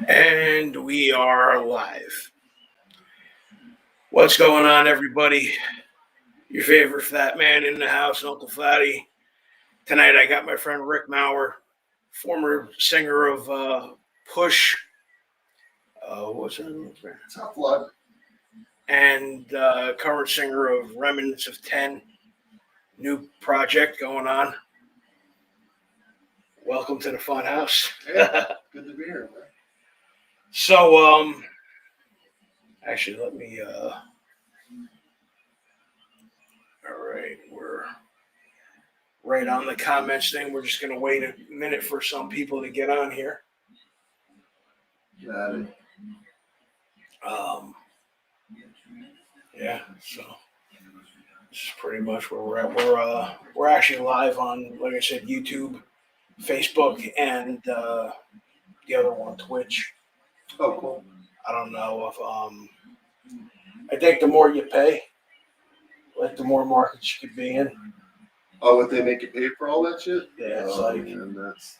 And we are live. What's going on, everybody? Your favorite fat man in the house, Uncle Fatty. Tonight I got my friend Rick Maurer, former singer of Push. What's that? Tough Love. And current singer of Remnants of Ten. New project going on. Welcome to the Funhouse. Yeah, good to be here, man. So, actually, let me. All right, we're right on the comments thing. We're just going to wait a minute for some people to get on here. Got it. Yeah, so this is pretty much where we're at. We're actually live on, like I said, YouTube, Facebook, and the other one, Twitch. Oh, cool. I don't know if I think the more you pay, like the more markets you could be in. Oh, would they make you pay for all that shit? Yeah, it's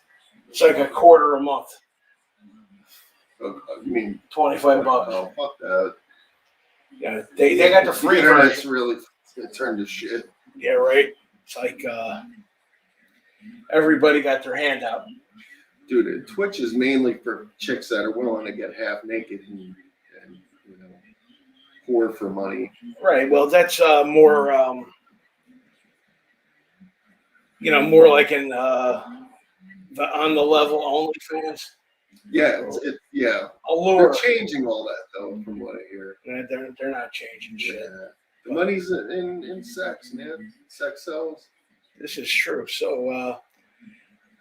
it's like a quarter a month. Oh, you mean $25? Oh, fuck that. Yeah, they got the free internet's version. really turned to shit. Yeah, right. It's like everybody got their hand out. Dude, Twitch is mainly for chicks that are willing to get half naked and you know, whore for money. Right. Well, that's more more like in the on the level OnlyFans. Yeah, yeah. Allure. They're changing all that though, from what I hear. They're not changing shit. Yeah. The money's in sex, man. Sex sells. This is true.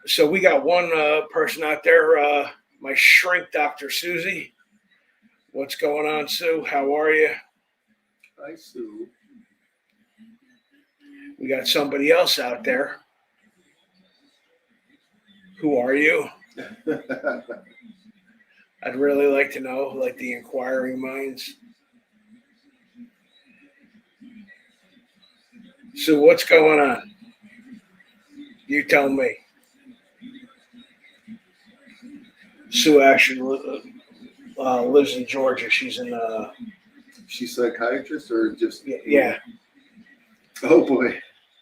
So we got one person out there, my shrink, Dr. Susie. What's going on, Sue? How are you? Hi, Sue. We got somebody else out there. Who are you? I'd really like to know, like the inquiring minds. So what's going on? You tell me. Sue actually lives in Georgia. She's in. She's a psychiatrist or just? Yeah. Oh boy.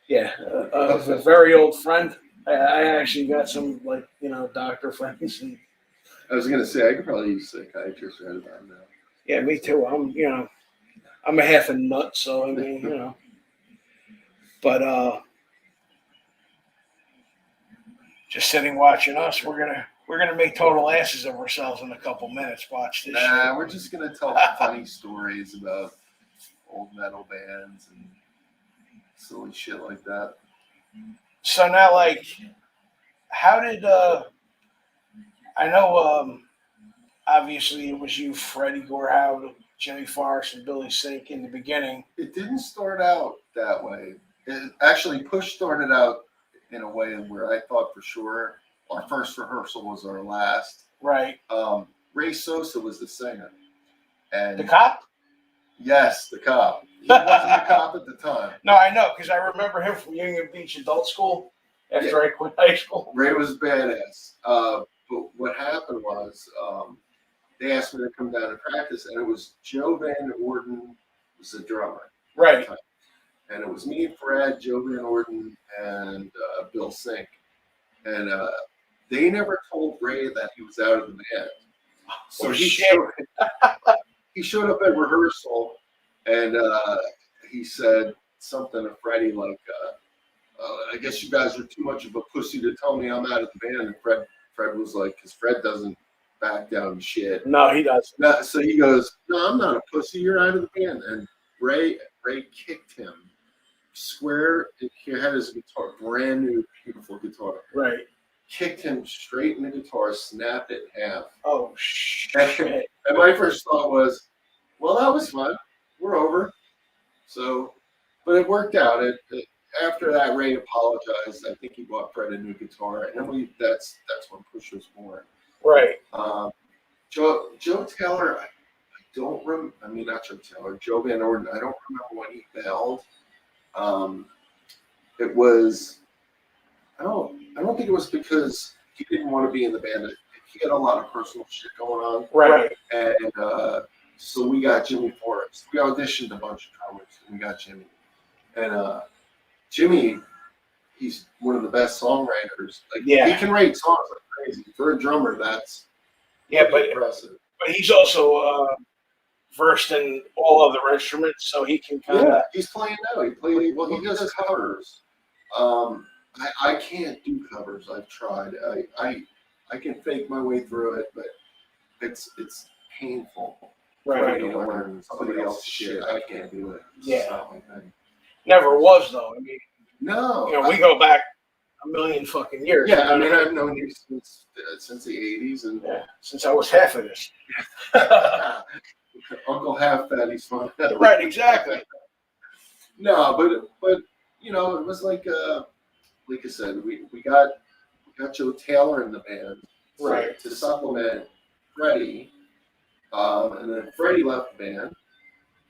Yeah, a very old friend. I actually got some doctor friends. And I was gonna say I could probably use a psychiatrist right about now. Yeah, me too. I'm a half a nut, so I mean, But just sitting watching us, we're gonna make total asses of ourselves in a couple minutes. Watch this. Nah, we're just gonna tell funny stories about old metal bands and silly shit like that. So now, like, how did I know? Obviously, it was you, Freddie Gorhau, Jimmy Forrest, and Billy Sink in the beginning. It didn't start out that way. It actually, Push started out in a way where I thought for sure our first rehearsal was our last. Right. Ray Sosa was the singer. And the cop? Yes, the cop. He wasn't the cop at the time. No, I know, because I remember him from Union Beach Adult School after I quit high school. Ray was badass. But what happened was they asked me to come down and practice, and it was Joe Van Orden was the drummer. Right. And it was me and Fred, Joe Van Orden, and Bill Sink. And they never told Ray that he was out of the band. So he showed up at rehearsal, and he said something to Freddie like, I guess you guys are too much of a pussy to tell me I'm out of the band. And Fred was like, because Fred doesn't back down shit. No, he doesn't. So he goes, no, I'm not a pussy. You're out of the band. And Ray kicked him square. He had his guitar, brand new, beautiful guitar. Right. Kicked him straight in the guitar, snapped it in half. Oh, shit. And my first thought was, well, that was fun. We're over. So, but it worked out. After that, Ray apologized. I think he bought Fred a new guitar, and then that's when Push was born. Right. Joe Taylor, I don't remember. I mean, not Joe Taylor. Joe Van Orden. I don't remember when he bailed. It was. I don't think it was because he didn't want to be in the band. he had a lot of personal shit going on. Right. And so we got Jimmy Forrest. We auditioned a bunch of drummers, and we got Jimmy. And Jimmy, he's one of the best songwriters. Like, Yeah. he can write songs like crazy. For a drummer, that's but impressive. But he's also versed in all other instruments, so he can kind of. Yeah, he's playing now. He does covers. I can't do covers. I've tried. I can fake my way through it, but it's painful. Right. To learn somebody else's shit. I can't do it. Yeah. Never was though. I mean, no. We go back a million fucking years. Yeah, I mean, I've known you since the '80s, and since I was half of this. Uncle Half Fatty's fun. Right, exactly. No, but it was like I said, we got Joe Taylor in the band, right, to supplement Freddie, and then Freddie left the band.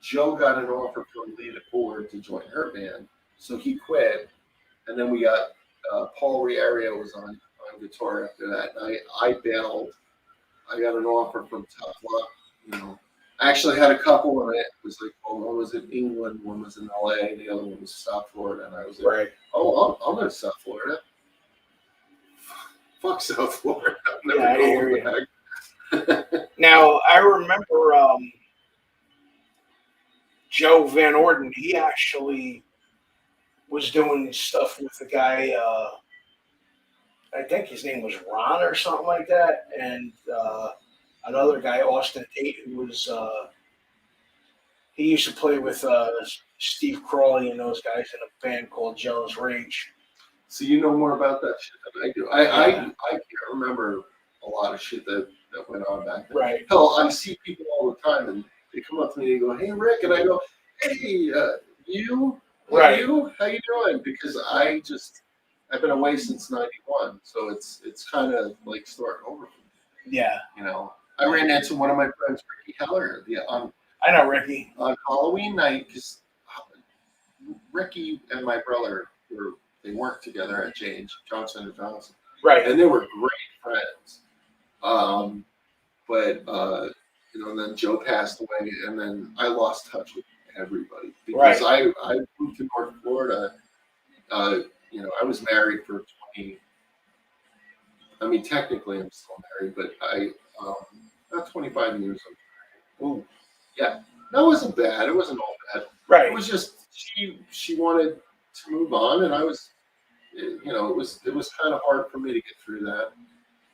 Joe got an offer from Lita Ford to join her band, so he quit, and then we got Paul Riario was on guitar after that. And I bailed. I got an offer from Tough Luck. I actually had a couple, and it was like, one was in England, one was in LA, the other one was South Florida, and I was like, right. I'll go to South Florida. Fuck South Florida. I'm never going back. Now I remember Joe Van Orden. He actually was doing stuff with the guy. I think his name was Ron or something like that, and another guy, Austin Tate, who was he used to play with Steve Crawley and those guys in a band called Jealous Rage. So you know more about that shit than I do. I can't remember a lot of shit that went on back then. Right. Hell, I see people all the time, and they come up to me and go, "Hey, Rick," and I go, "Hey, you? Right. You? How you doing?" Because I've been away since '91, so it's kind of like starting over. Yeah. I ran into one of my friends, Ricky Heller, I know Ricky. On Halloween night, because Ricky and my brother they worked together at J&J, Johnson & Johnson. Right. And they were great friends. But and then Joe passed away, and then I lost touch with everybody. Because I moved to North Florida. I was married for 20. I mean, technically I'm still married, but about 25 years. Ooh. Yeah. That wasn't bad. It wasn't all bad. Right. It was just she wanted to move on, and I was, it was kind of hard for me to get through that.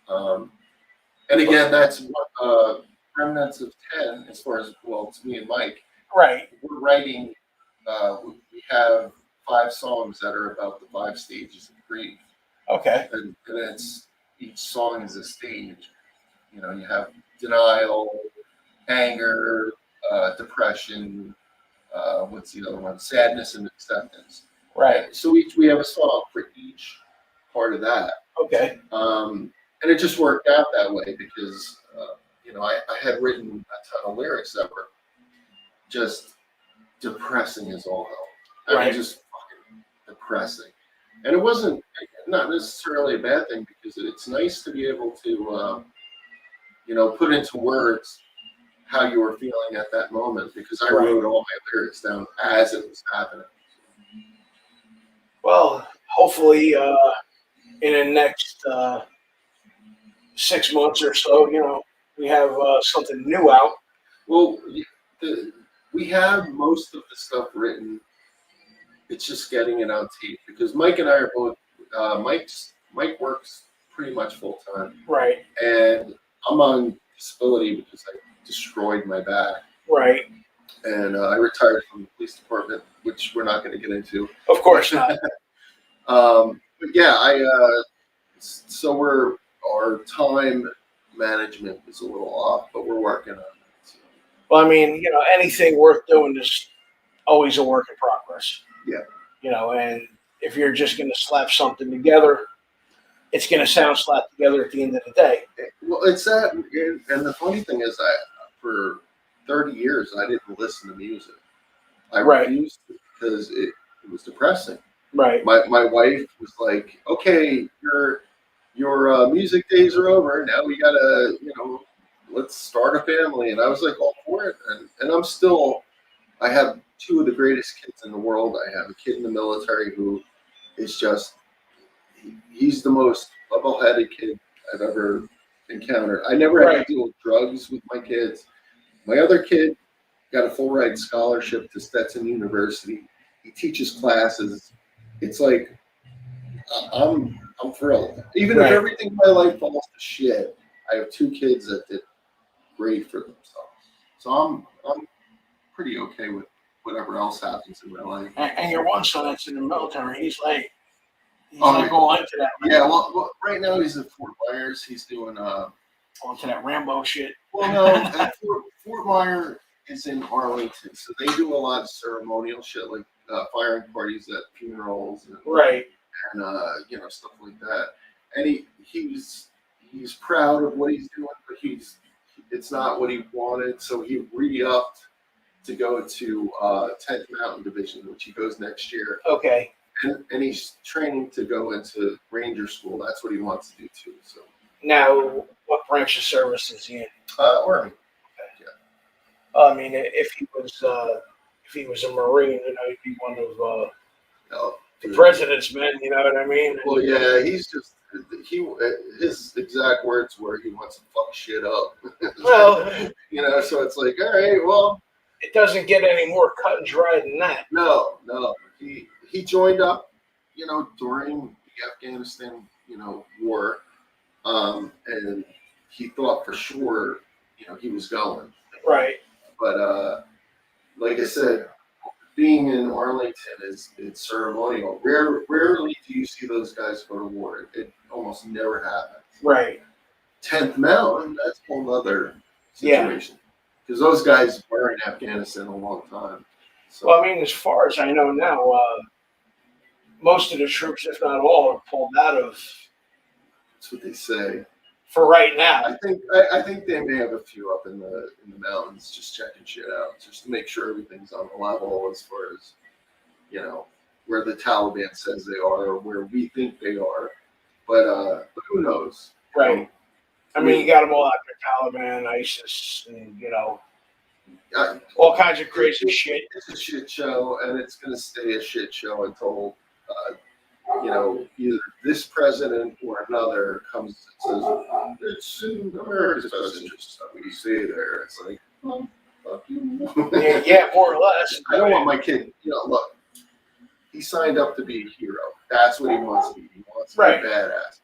And again, that's what Remnants of 10, as far as, it's me and Mike. Right. We're writing. We have 5 songs that are about the 5 stages of grief. Okay. And it's each song is a stage. You have denial, anger, depression. What's the other one? Sadness and acceptance. Right. So we have a song for each part of that. Okay. And it just worked out that way because I had written a ton of lyrics that were just depressing as all hell. I mean, just fucking depressing. And it wasn't not necessarily a bad thing because it's nice to be able to put into words how you were feeling at that moment, because I wrote all my lyrics down as it was happening. Well, hopefully in the next 6 months or so, we have something new out. Well, we have most of the stuff written. It's just getting it on tape because Mike and I are both. Mike works pretty much full time. Right. And I'm on disability because I destroyed my back. Right. And I retired from the police department, which we're not going to get into. Of course not. But yeah, so our time management is a little off, but we're working on it. So. Well, I mean, anything worth doing is always a work in progress. Yeah. And if you're just going to slap something together, it's going to sound slapped together at the end of the day. Well, it's that, and the funny thing is, for 30 years I didn't listen to music. I refused because it was depressing. Right. My wife was like, "Okay, you're your music days are over. Now we gotta, let's start a family. And I was like all for it. And I'm still, I have two of the greatest kids in the world. I have a kid in the military who is just, he's the most level-headed kid I've ever encountered. I never had to deal with drugs with my kids. My other kid got a full ride scholarship to Stetson University. He teaches classes. It's like I'm thrilled. Even if everything in my life falls to shit, I have two kids that did great for themselves. So I'm pretty okay with whatever else happens in my life. And your one son that's in the military, he's like going into that. Right? Yeah, well, right now he's at Fort Myers. He's doing onto that Rambo shit. Well, no, Fort Myers is in Arlington, so they do a lot of ceremonial shit like firing parties at funerals and and stuff like that. And he's proud of what he's doing, but it's not what he wanted, so he re-upped to go to 10th Mountain Division, which he goes next year. Okay. And he's training to go into Ranger School. That's what he wants to do too. So now, what branch of service is he in? Army. Okay. Yeah. I mean, if he was a Marine, he'd be one of the president's men. You know what I mean? Well, yeah, he's just his exact words were he wants to fuck shit up. Well, so it's like, all right, well, it doesn't get any more cut and dry than that. No, he joined up, during the Afghanistan, war, and he thought for sure, he was going. Right. But like I said, being in Arlington it's ceremonial. Rarely do you see those guys go to war. It almost never happens. Right. 10th Mountain, that's a whole other situation. Because those guys were in Afghanistan a long time. So. Well, I mean, as far as I know now, most of the troops, if not all, are pulled out of. That's what they say. For right now. I think they may have a few up in the mountains just checking shit out, just to make sure everything's on the level as far as, where the Taliban says they are or where we think they are. But who knows? Right. I mean, you got them all out there, Taliban, ISIS, and, all kinds of crazy shit. It's a shit show, and it's going to stay a shit show until, either this president or another comes and says, it's in America's best interest. What do you say there? It's like, well, fuck you. Yeah, more or less. I don't want my kid, look, he signed up to be a hero. That's what he wants to be. He wants to be a badass.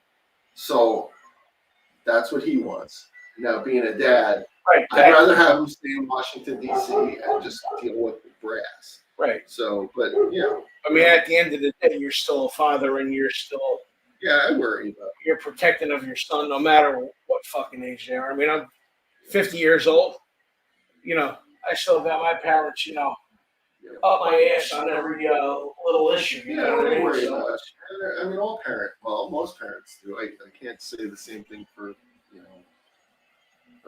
So that's what he wants. Now, being a dad, I'd rather have him stay in Washington, D.C. and just deal with the brass. Right. So, but, I mean, at the end of the day, you're still a father and you're still. Yeah, I worry about it. You're protecting of your son no matter what fucking age they are. I mean, I'm 50 years old. I still got my parents, up my ass on every little issue. Yeah, I don't worry about it. I mean, most parents do. I can't say the same thing for,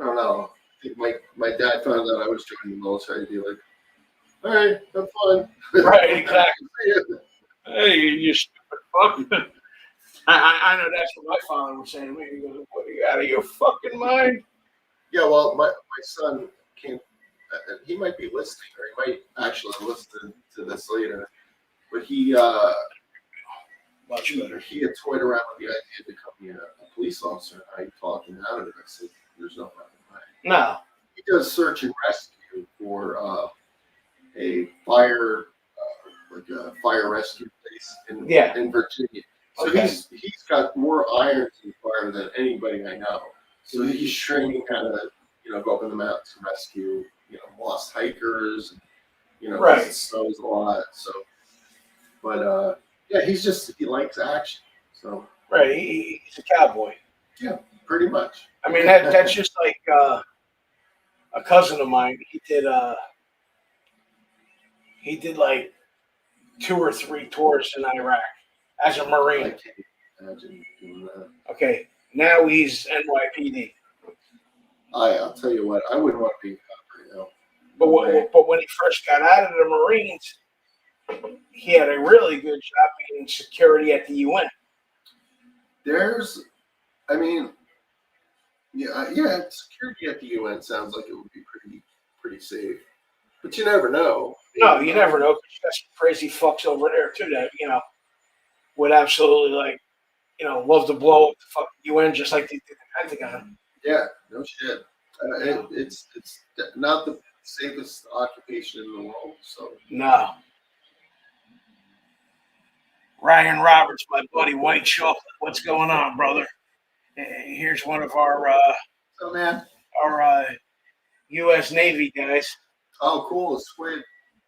I don't know. I think my dad found out I was joining the military. He'd be like, all right, have fun. Right, exactly. Hey, you stupid fuck. I know that's what my father was saying to me. He goes, what, are you out of your fucking mind? Yeah, well, my son can't, he might be listening, or he might actually listen to this later. But he, much better. He had toyed around with the idea to become a police officer. I talked him out of it. I said, there's no fucking way. No. He does search and rescue for a fire, like a fire rescue place in Virginia. So he's got more irons in the fire than anybody I know. So he's training how to, go up in the mountains and rescue, lost hikers, right. It snows a lot. So, but yeah, he likes action. So right, he's a cowboy. Yeah, pretty much. I mean, that's just like a cousin of mine. He did like 2 or 3 tours in Iraq as a Marine. I can't imagine doing that. Okay, now he's NYPD. I'll tell you what, I wouldn't want to be a cop right now. But when he first got out of the Marines, he had a really good job being security at the UN. There's I mean, yeah. Security at the UN sounds like it would be pretty safe, but you never know. No, you never know. 'Cause you got some crazy fucks over there too that would absolutely love to blow up the fucking UN just like they did the Pentagon. Yeah, no shit. Yeah. It's not the safest occupation in the world. So No. Ryan Roberts, my buddy, White Chocolate. What's going on, brother? Here's one of so man, our U.S. Navy guys. oh cool, a squid.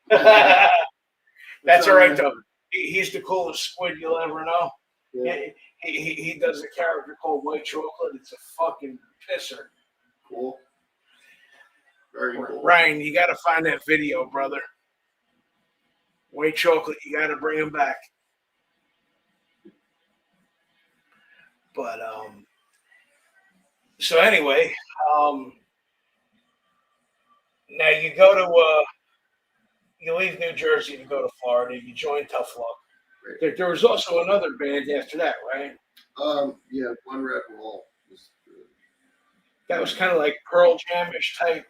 That's all right though. He's the coolest squid you'll ever know. Yeah. He does a character called White Chocolate. It's a fucking pisser. Cool. Very cool. Ryan, you got to find that video, brother. White Chocolate, you got to bring him back. But so anyway, now you go to you leave New Jersey to go to Florida. You join Tough Luck. Right. There was also another band after that, right? Yeah, One Red Wall. That was kind of like Pearl Jam-ish type.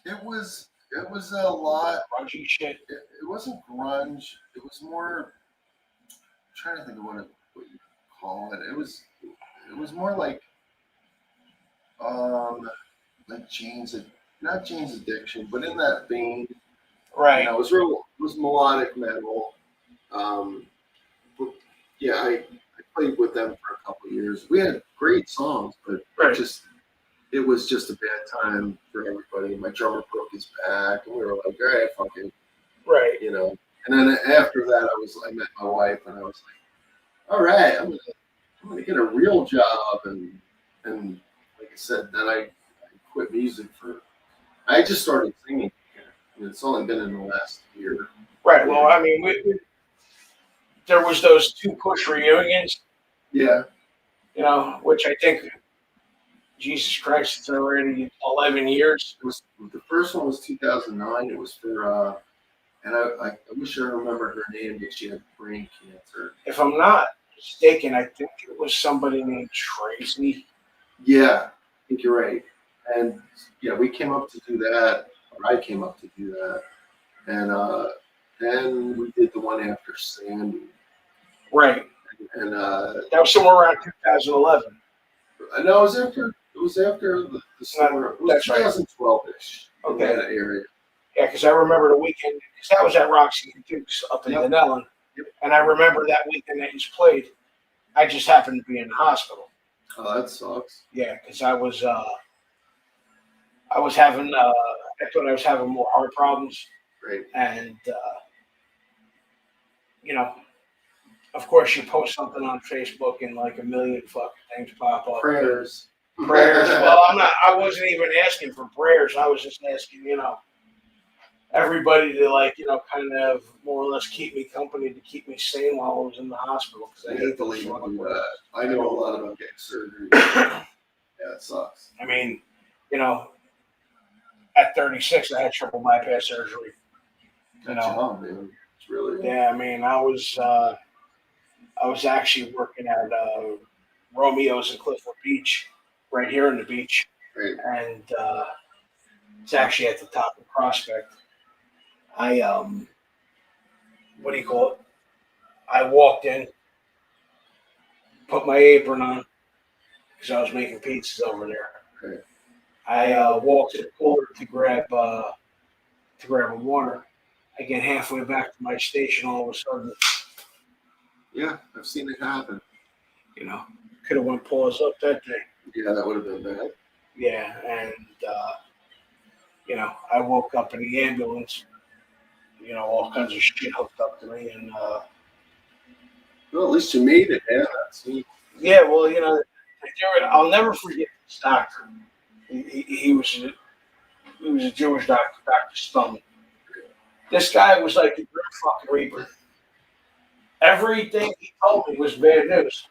It was a lot grungy shit. It wasn't grunge. It was more. I'm trying to think of what you call it. It was more like not Jane's Addiction, but in that vein. Right. It was melodic metal. But yeah, I played with them for a couple of years. We had great songs, but it was just a bad time for everybody. My drummer broke his back, and we were like, all right, fucking. Right. And then after that, I met my wife, and I was like, all right, I'm gonna get a real job, and like I said, then I quit music I just started singing. It's only been in the last year. Right. Well, I mean, there was those 2 Push reunions. Yeah. Which I think, Jesus Christ, it's already 11 years. The first one was 2009. It was for, and I wish I remember her name, but she had brain cancer. If I'm not mistaken, I think it was somebody named Tracy. Yeah, I think you're right. And yeah, we came up to do that. Or I came up to do that, and then we did the one after Sandy. Right. And that was somewhere around 2011. No, it was after the summer. It was 2012-ish. Okay. In that area. Yeah, because I remember the weekend, because that was at Roxy and Duke's up in Denellen. Yep. And I remember that weekend that you played, I just happened to be in the hospital. Oh, that sucks. Yeah, because I was having, I thought I was having more heart problems. Right. And, of course, you post something on Facebook and like a million fucking things pop up. Prayers. Well, I wasn't even asking for prayers. I was just asking, everybody to kind of more or less keep me company, to keep me sane while I was in the hospital. Because I hate to leave I know a lot about getting surgery. Yeah, it sucks. I mean, at 36, I had triple bypass surgery. Young, man. It's really. Yeah, I mean, I was actually working at Romeo's in Clifford Beach, right here in the beach. Right. And it's actually at the top of Prospect. I what do you call it? I walked in, put my apron on, because I was making pizzas over there. Okay. I walked to the cooler to grab a water. I get halfway back to my station, all of a sudden. Yeah, I've seen it happen. Could have went paws up that day. Yeah, that would have been bad. Yeah, and I woke up in the ambulance. All kinds of shit hooked up to me, and well, at least you made it, man. Yeah, well, I'll never forget this doctor. He was a Jewish doctor, Dr. Stone. This guy was like the Grim fucking Reaper. Everything he told me was bad news.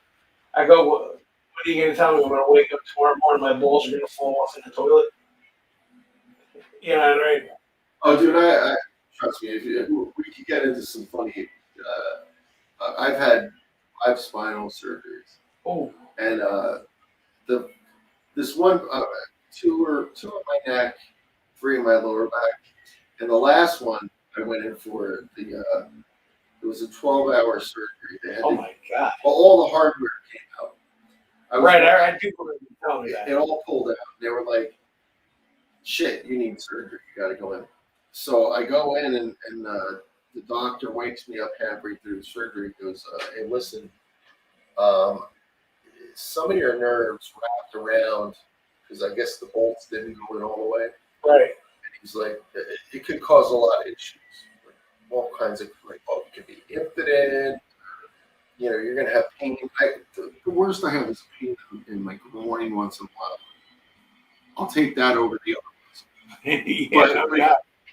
I go, what are you going to tell me? I'm going to wake up tomorrow morning, my balls are going to fall off in the toilet. Right? Oh, dude, I trust me. If we could get into some funny. I've had 5 spinal surgeries. Oh. And this one, two in my neck, 3 in my lower back, and the last one I went in for it was a 12-hour surgery. They had my God. All the hardware came out. I do believe you tell me that. It all pulled out. They were like, shit, you need surgery. You got to go in. So I go in, and the doctor wakes me up halfway through the surgery. He goes, hey, listen, some of your nerves wrapped around, because I guess the bolts didn't go in all the way. Right. And he's like, it could cause a lot of issues. Like all kinds of, like, oh, it could be impotent. You know, you're going to have pain. The worst I have is pain in my groin once in a while. I'll take that over the other ones.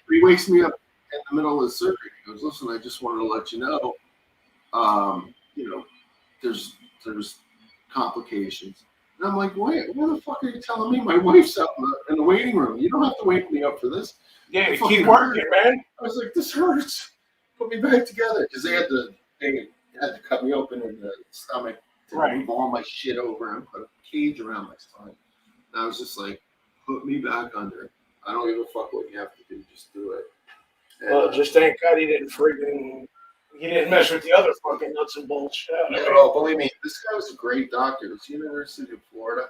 But he wakes me up in the middle of the surgery. He goes, listen, I just wanted to let you know, you know, there's complications. And I'm like, wait, what the fuck are you telling me? My wife's out in the waiting room. You don't have to wake me up for this. Yeah, keep working, man. I was like, this hurts. Put me back together. Because they had to cut me open in the stomach to move all my shit over and put a cage around my stomach. And I was just like, put me back under. I don't give a fuck what you have to do. Just do it. And, well, just thank God he didn't mess with the other fucking nuts and bolts. Oh, believe me, this guy was a great doctor. It was University of Florida,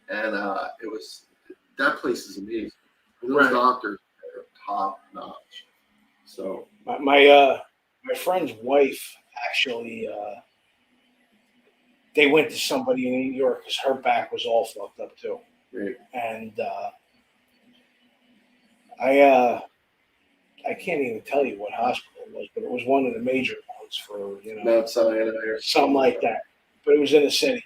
and that place is amazing. Those doctors are top notch. So my friend's wife actually, they went to somebody in New York because her back was all fucked up too. Right. And I can't even tell you what hospital it was, but it was one of the major ones for, you know, Mount Sinai or something like that. But it was in the city.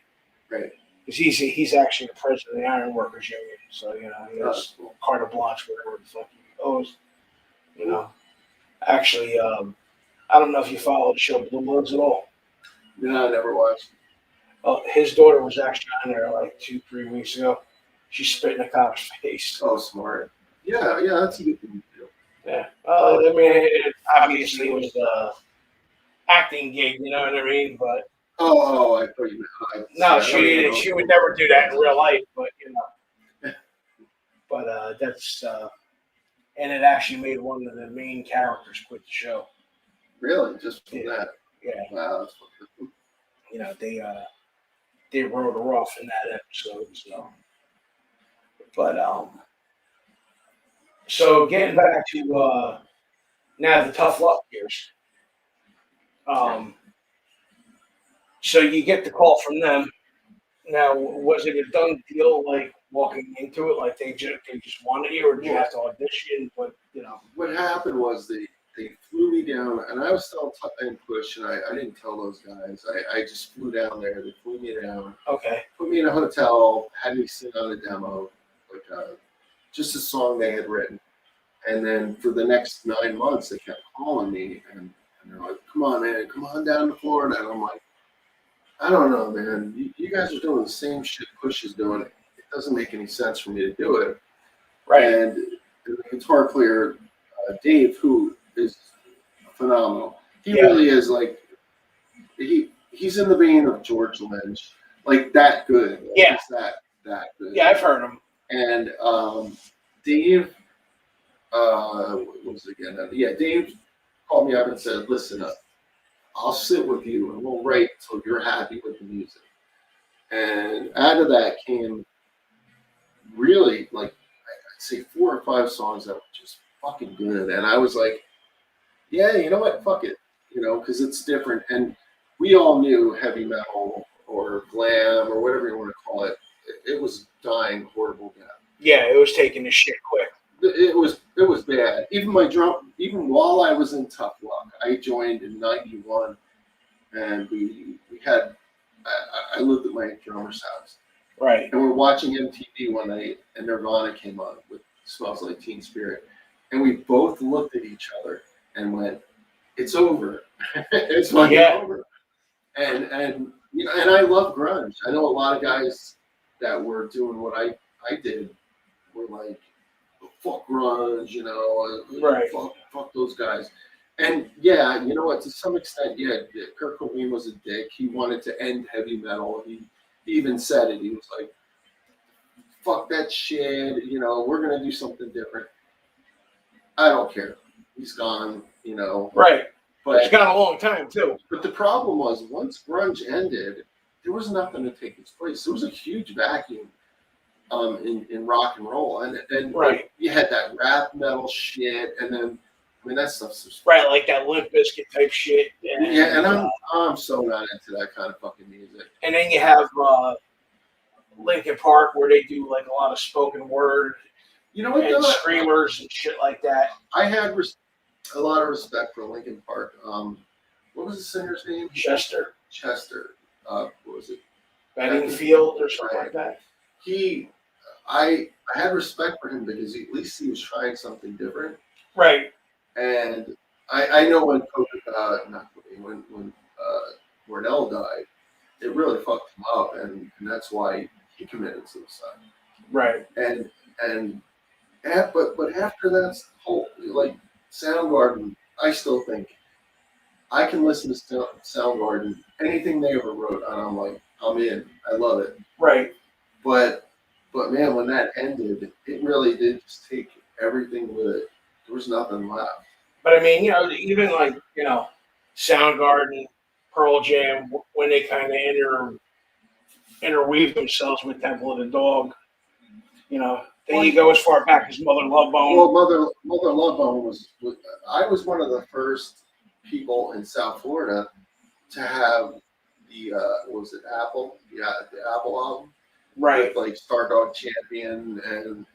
Right. Because he's actually the president of the Iron Workers Union, so you know he has carte blanche for whatever the fuck he owes. You know, actually, I don't know if you follow the show Blue Bloods at all. No, I never watched. His daughter was actually on there like 2-3 weeks ago. She spit in a cop's face. Oh, smart. Yeah, that's a good thing to do. Yeah. I mean, it obviously was an acting gig, you know what I mean? But I thought you meant. No, she would never do that in real life, but you know. But that's and it actually made one of the main characters quit the show. Really, just from that? Yeah. Wow, that's fucking. You know, they wrote her off in that episode, so. But so getting back to now the tough luck years. So you get the call from them. Now, was it a done deal, like walking into it, like they just wanted you, or did you have to audition? But you know, what happened was they flew me down, and I was still in Push, and I didn't tell those guys. I just flew down there. They flew me down. Okay. Put me in a hotel, had me sing on a demo, like just a song they had written, and then for the next 9 months, they kept calling me, and they're like, "Come on, man, come on down to Florida," and I'm like, I don't know, man. You guys are doing the same shit Push is doing. It doesn't make any sense for me to do it. Right. And the guitar player, Dave, who is phenomenal. He really is like, he's in the vein of George Lynch. Like that good. Yeah. He's that good. Yeah, I've heard him. And Dave, what was it again? Yeah, Dave called me up and said, listen up. I'll sit with you and we'll write until you're happy with the music. And out of that came really, like, I'd say 4 or 5 songs that were just fucking good. And I was like, yeah, you know what? Fuck it. You know, because it's different. And we all knew heavy metal or glam or whatever you want to call it. It was dying horrible death. Yeah, it was taking the shit quick. It was bad. Even while I was in Tough Luck, I joined in '91, and we had. I lived at my drummer's house, right? And we're watching MTV one night, and Nirvana came on with "Smells Like Teen Spirit," and we both looked at each other and went, "It's over. It's fucking over." And you know, and I love grunge. I know a lot of guys that were doing what I did were like, fuck grunge, you know, right? Fuck those guys. And yeah, you know what? To some extent, yeah, Kurt Cobain was a dick. He wanted to end heavy metal. he even said it. He was like, "Fuck that shit. You know, we're gonna do something different." I don't care. He's gone. You know. Right. But it's gone a long time too. But the problem was once grunge ended, there was nothing to take its place. There was a huge vacuum in rock and roll, and Right. You had that rap metal shit, and then I mean that stuff's just, right, like that Limp Bizkit type shit. And I'm so not into that kind of fucking music. And then you have Linkin Park, where they do like a lot of spoken word, you know what, and screamers and shit like that. I had a lot of respect for Linkin Park. What was the singer's name? Chester. What was it? Bedingfield or something like that. I had respect for him because at least he was trying something different. Right. And I know when Cornell died, it really fucked him up, and that's why he committed suicide. Right. But after that whole like Soundgarden, I still think I can listen to Soundgarden, anything they ever wrote, and I'm like, I'm in. I love it. Right. But man, when that ended, it really did just take everything with it. There was nothing left. But I mean, even like, Soundgarden, Pearl Jam, when they kind of interweave themselves with Temple of the Dog, then you go as far back as Mother Love Bone. Well, Mother Love Bone was I was one of the first people in South Florida to have the what was it, Apple? Yeah, the Apple album. Right. With like Stardog Champion and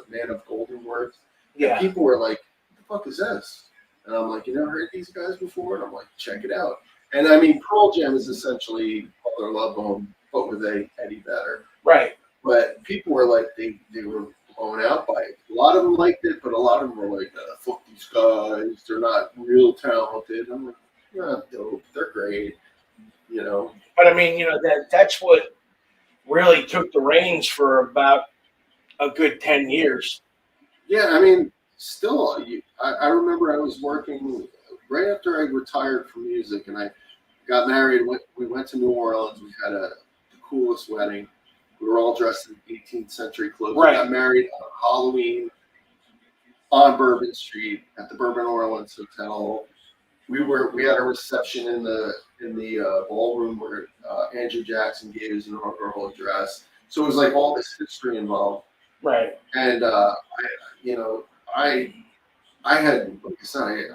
Man of Golden Words. Yeah. And people were like, what the fuck is this? And I'm like, you never heard these guys before? And I'm like, check it out. And I mean, Pearl Jam is essentially Mother Love Bone, but with Eddie Vedder. Right. But people were like, they were blown out by it. A lot of them liked it, but a lot of them were like, fuck these guys. They're not real talented. I'm like, they're not dope. They're great. But I mean, that's what really took the reins for about a good 10 years. Yeah, I mean, still, I remember I was working right after I retired from music, and I got married. We went to New Orleans. We had the coolest wedding. We were all dressed in 18th century clothes. Right. We got married on Halloween on Bourbon Street at the Bourbon Orleans Hotel. We had a reception in the ballroom where Andrew Jackson gave his inaugural address. So it was like all this history involved. Right. And I had, like I said,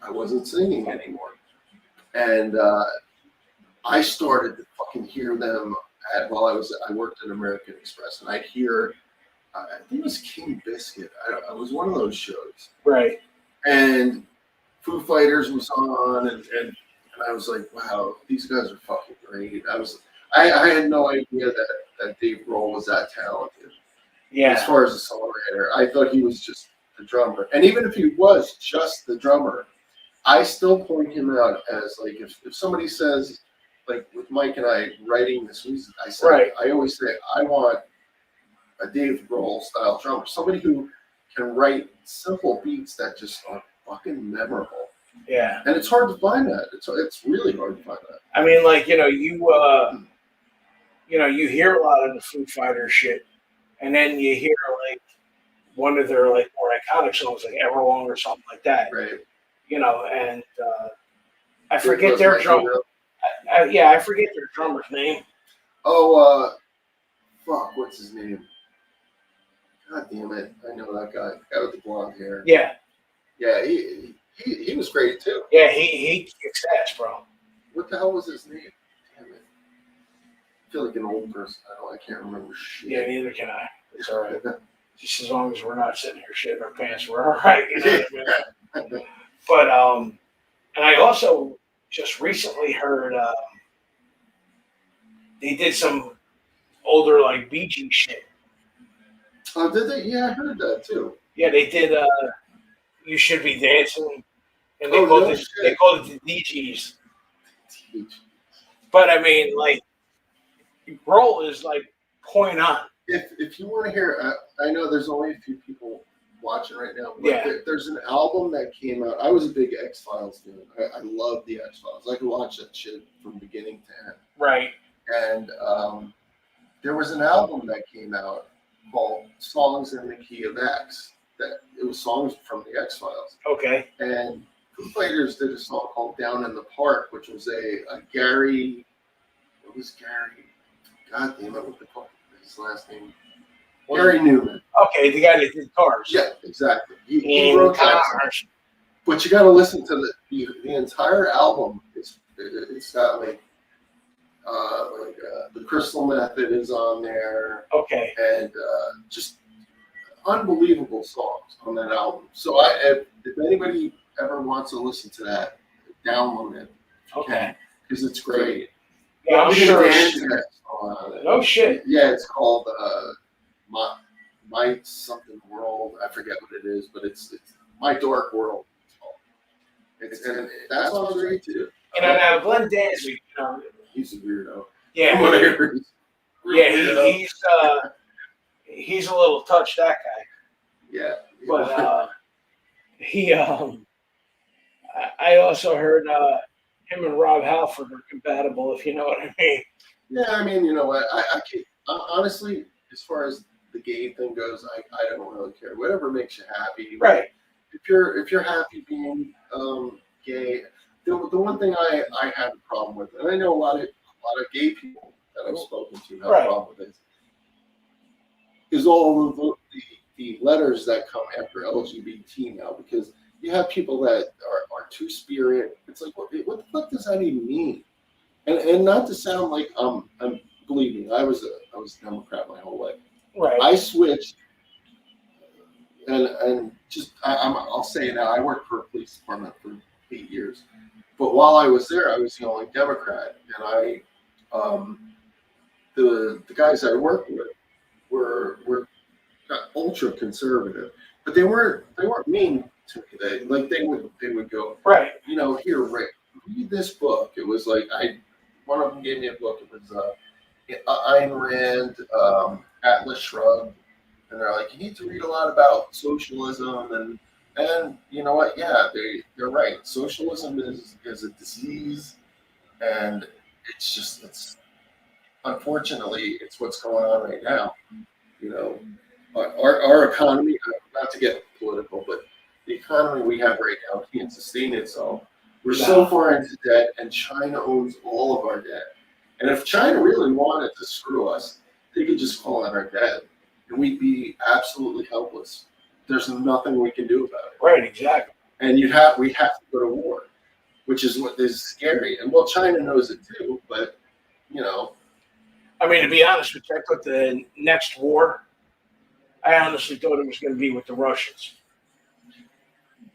I wasn't singing anymore, and I started to fucking hear them while I worked at American Express, and I'd hear, I think it was King Biscuit. I was one of those shows, right? And Foo Fighters was on, and I was like, wow, these guys are fucking great. I had no idea that Dave Grohl was that talented. Yeah. As far as a songwriter, I thought he was just the drummer. And even if he was just the drummer, I still point him out as like if somebody says, like with Mike and I writing this music, I always say I want a Dave Grohl style drummer, somebody who can write simple beats that just are fucking memorable. Yeah. And it's hard to find that. It's really hard to find that. I mean, like you hear a lot of the Foo Fighters shit, and then you hear like one of their like more iconic songs, like Everlong or something like that. Right. And I forget their drummer. I forget their drummer's name. Oh, fuck, what's his name? God damn it! I know that guy. The guy with the blonde hair. Yeah. Yeah, he was great too. Yeah, he kicks ass, bro. What the hell was his name? Damn it! I feel like an old person. I can't remember shit. Yeah, neither can I. It's all right. Just as long as we're not sitting here shitting our pants, we're all right. You know what I mean? But and I also just recently heard they did some older like Bee Gees shit. Oh, did they? Yeah, I heard that too. Yeah, they did. You Should Be Dancing, and they called it the DGs. But I mean, like, Grohl is like point on. If you want to hear, I know there's only a few people watching right now. But yeah. There's an album that came out. I was a big X-Files fan. I love the X-Files. I could watch that shit from beginning to end. Right. And there was an album that came out called Songs in the Key of X. That it was songs from the X-Files. Okay. And Foo Fighters did a song called Down in the Park, which was a Gary. What was Gary? God damn it! What the fuck is his last name? Gary Newman. Okay, the guy that did Cars. Yeah, exactly. He wrote that song. But you got to listen to the entire album. It's got like the Crystal Method is on there. Okay. And just unbelievable songs on that album. So if anybody ever wants to listen to that, download it. Okay. Because it's great. Yeah, I'm sure. No shit. Yeah, it's called My Something World. I forget what it is, but it's My Dark World. And that song's great too. Now Glenn Danzig, he's a weirdo. Yeah. He's a little touched, that guy. Yeah. But he I also heard him and Rob Halford are compatible, if you know what I mean. Yeah, I mean, you know what? I can't, honestly, as far as the gay thing goes, I don't really care. Whatever makes you happy. Right. If you're happy being gay, the one thing I have a problem with, and I know a lot of gay people that I've spoken to have a problem with it, is all of the letters that come after LGBT now, because you have people that are two-spirit. It's like, what the fuck does that even mean? And not to sound like I'm believe me, I was a Democrat my whole life. Right. I switched, and just I'll say it now. I worked for a police department for 8 years, but while I was there, I was the only Democrat, and the guys I worked with were ultra conservative, but they weren't mean to me. They would go, right. You know, here, Rick, read this book. It was like one of them gave me a book. It was Ayn Rand, Atlas Shrugged, and they're like, you need to read a lot about socialism, and you know what? Yeah, they're right. Socialism is a disease, and it's unfortunately it's what's going on right now. You know, our economy, not to get political, but the economy we have right now can't sustain itself. We're so far into debt, and China owns all of our debt. And if China really wanted to screw us, they could just call on our debt, and we'd be absolutely helpless. There's nothing we can do about it. Right, exactly. And we have to go to war, which is what is scary. And well, China knows it too, but you know. I mean, to be honest with you, I put the next war, I honestly thought it was going to be with the Russians.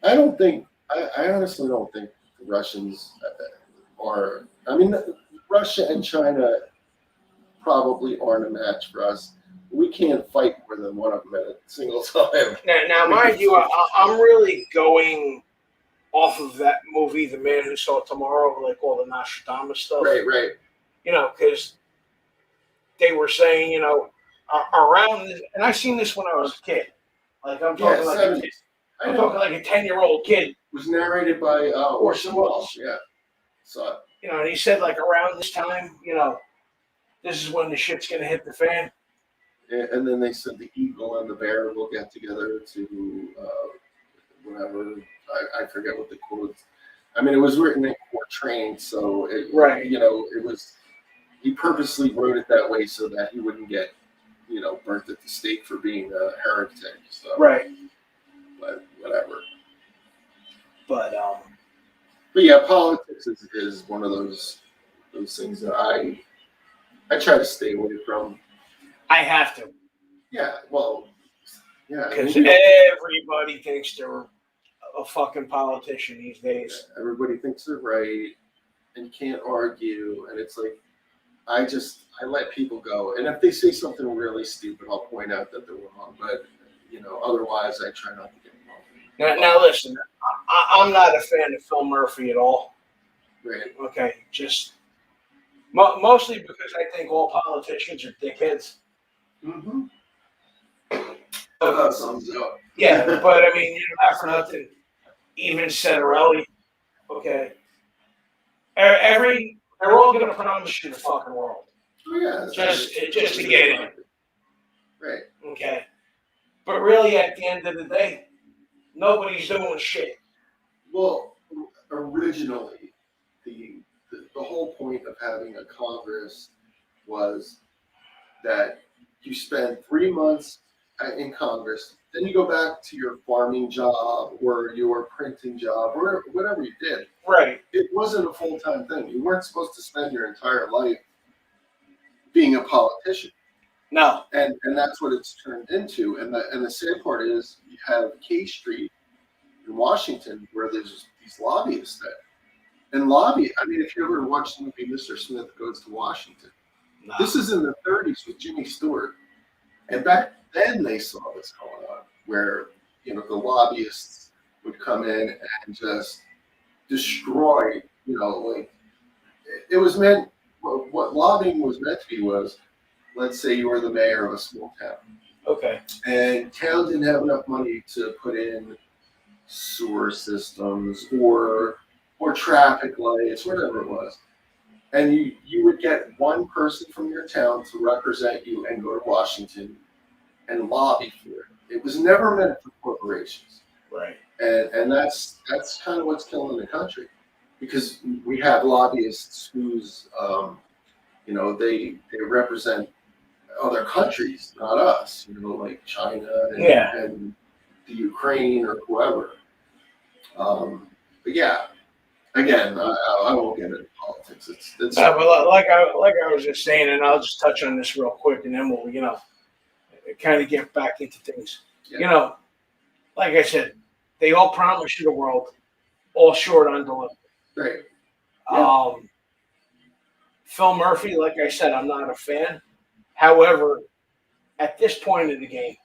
I honestly don't think the Russians are. I mean, Russia and China probably aren't a match for us. We can't fight more than one of them at a single time. Now mind you, I'm really going off of that movie, The Man Who Saw Tomorrow, like all the Nostradamus stuff. Right. You know, because they were saying, you know, around, and I seen this when I was a kid. Like I'm talking I'm talking like a 10-year-old kid. It was narrated by Orson Welles. Yeah. So. You know, and he said like around this time, you know, this is when the shit's gonna hit the fan. And then they said the eagle and the bear will get together to whatever. I forget what the quote. I mean, it was written in Fortran, so you know, it was. He purposely wrote it that way so that he wouldn't get, you know, burnt at the stake for being a heretic. So. Right. But whatever. But yeah, politics is one of those things that I try to stay away from. I have to. Yeah, well, yeah. Because everybody thinks they're a fucking politician these days. Everybody thinks they're right, and you can't argue. And it's like, I let people go. And if they say something really stupid, I'll point out that they're wrong. But, you know, otherwise, I try not to get involved. Now listen, I'm not a fan of Phil Murphy at all. Right. Okay, just mostly because I think all politicians are dickheads. Mm-hmm. That sums up. Yeah, but I mean, you know, not for nothing. Even Setterelli, okay. They're all going to promise you the fucking world. Oh, yeah. just to get in. Right. Okay. But really, at the end of the day, nobody's doing shit. Well, originally, the whole point of having a Congress was that you spend 3 months in Congress, then you go back to your farming job or your printing job or whatever you did. Right. It wasn't a full-time thing. You weren't supposed to spend your entire life being a politician. No. And that's what it's turned into. And the sad part is you have K Street in Washington where there's these lobbyists there. And lobby, I mean, if you ever watched the movie Mr. Smith Goes to Washington, No. this is in the 30s with Jimmy Stewart. And back then they saw this going on where, the lobbyists would come in and just destroy, like it was meant, what lobbying was meant to be was, let's say you were the mayor of a small town. Okay. And town didn't have enough money to put in sewer systems or traffic lights, whatever it was. And you would get one person from your town to represent you and go to Washington and lobby for it. It was never meant for corporations. Right. And that's kind of what's killing the country. Because we have lobbyists who's, they represent other countries, not us, like China and the Ukraine or whoever. But yeah, again, I won't get into politics. It's but like I was just saying, and I'll just touch on this real quick, and then we'll kind of get back into things. Yeah. Like I said, they all promise you the world, all short on delivery. Right. Yeah. Phil Murphy, like I said, I'm not a fan. However, at this point of the game,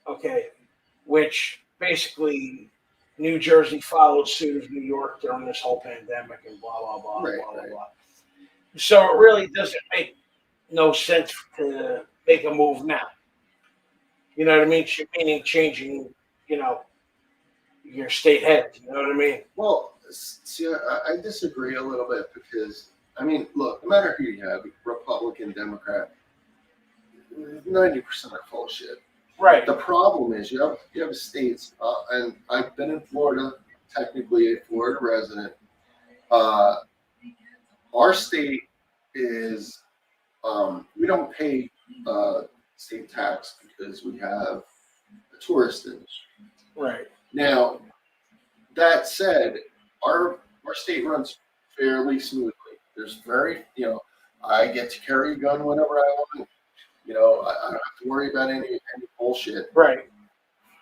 okay, which basically New Jersey followed suit of New York during this whole pandemic and blah, blah, blah, Right, blah, right. blah. So it really doesn't make no sense to make a move now. You know what I mean? Meaning changing, your state head. You know what I mean? Well, see, I disagree a little bit because, I mean, look, no matter who you have, Republican, Democrat, 90% are full of shit. Right. The problem is you have states, and I've been in Florida, technically a Florida resident. Our state is, we don't pay state tax because we have a tourist industry. Right. Now, that said, our state runs fairly smoothly. There's very, I get to carry a gun whenever I want. I don't have to worry about any bullshit. Right.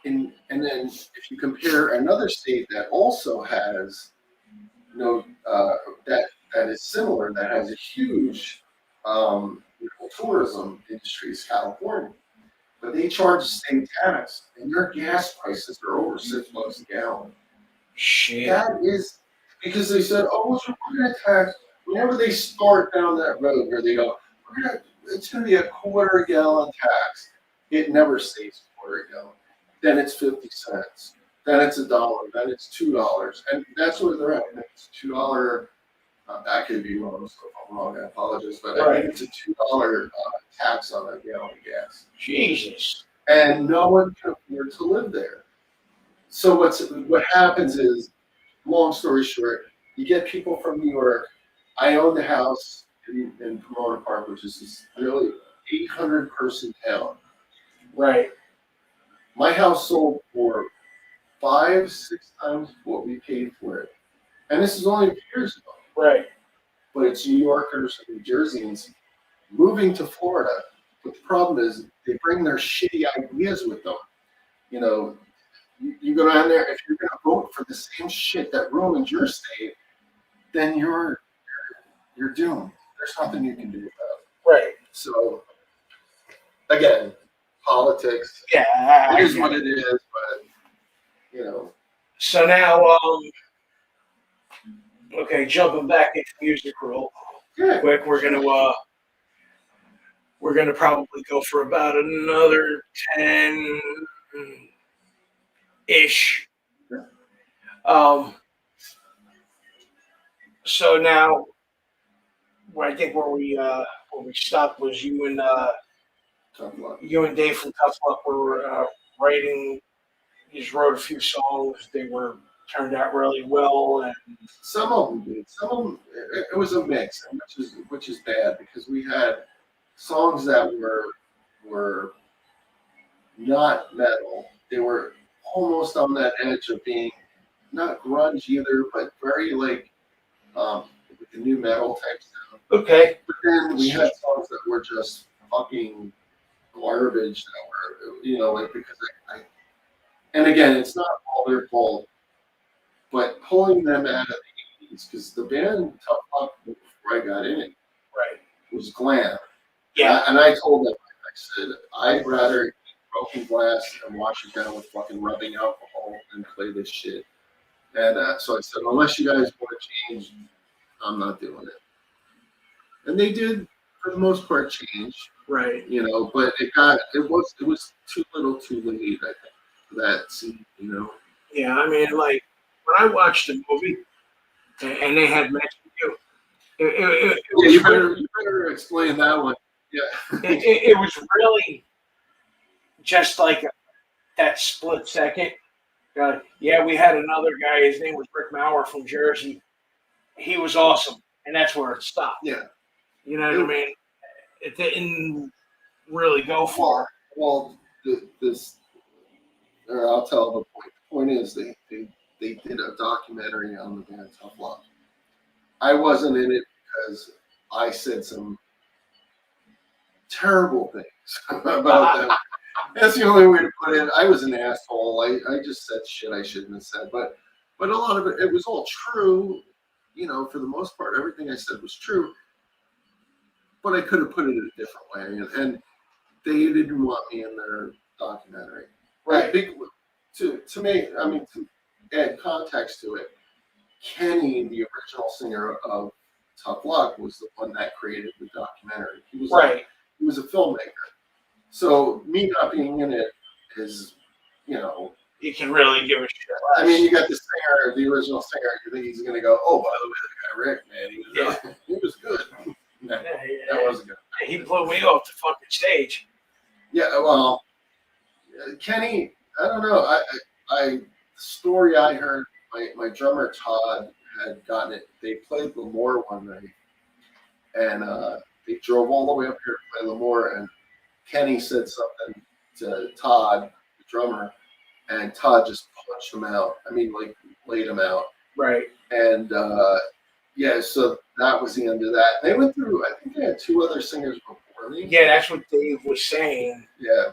And then if you compare another state that also has that is similar, that has a huge tourism industry, is California. But they charge the same tax, and their gas prices are over $6 a gallon. Shit. That is because they said, "Oh, we're going to tax." Whenever they start down that road where they go, it's going to be a quarter gallon tax. It never stays a quarter gallon. Then it's 50 cents. Then it's $1. Then it's $2, and that's where they're at. It's $2. I could be wrong. So if I'm wrong, I apologize, but I think it's a $2 tax on a gallon of gas. Jesus. And no one can afford to live there. So what happens is, long story short, you get people from New York. I own the house in Pomona Park, which is this really 800-person town. Right. My house sold for 5-6 times what we paid for it, and this is only a few years ago. Right. But it's New Yorkers and New Jerseyans moving to Florida. But the problem is they bring their shitty ideas with them. You go down there, if you're going to vote for the same shit that ruins your state, then you're doomed. There's nothing you can do about it. Right. So, again, politics. Yeah. It is what it is, but, So now, okay, jumping back into music real quick, we're gonna probably go for about another 10-ish. So now, I think where we where we stopped was you and Tough luck. Dave from Tough Luck were writing. You just wrote a few songs. They were turned out really well, and Some of them did. Some of them, it was a mix, which is bad because we had songs that were not metal. They were almost on that edge of being not grunge either, but very like with the new metal type sound. okay. But then we had songs that were just fucking garbage that were, like because I and again, it's not all their fault, but pulling them out of the 80s because the band Tough Luck before I got in it Right. was glam. Yeah. And I told them, I said, I'd rather eat broken glass and wash it down with fucking rubbing alcohol than play this shit. And so I said, unless you guys want to change, I'm not doing it. And they did, for the most part, change. Right. But it was too little, too late. I think for that scene. Yeah, I mean, like when I watched the movie and they had mentioned you, it was you better explain that one. Yeah. it was really just like that split second. Yeah, we had another guy. His name was Rick Maurer from Jersey. He was awesome, and that's where it stopped. Yeah. You know what I mean? It didn't really go far. Well, I'll tell the point. The point is they did a documentary on the band Tough Luck. I wasn't in it because I said some terrible things about them. That's the only way to put it. I was an asshole. I just said shit I shouldn't have said. But a lot of it was all true. For the most part, everything I said was true. But I could have put it a different way. And they didn't want me in their documentary. Right. To me, I mean, to add context to it, Kenny, the original singer of Tough Luck, was the one that created the documentary. He was he was a filmmaker. So me not being in it is, you can really give a shit less. I mean, you got the singer, the original singer. You think he's gonna go? Oh, by the way, the guy Rick, man, he was good. No, that wasn't good. He blew me off the fucking stage. Yeah, well, Kenny, I don't know. The story I heard, my drummer Todd had gotten it. They played Lemoore one night, and they drove all the way up here to play Lemoore, and Kenny said something to Todd, the drummer, and Todd just punched him out. I mean, like laid him out. Right. And so that was the end of that. They went through. I think they had two other singers before me. Yeah, that's what Dave was saying. Yeah.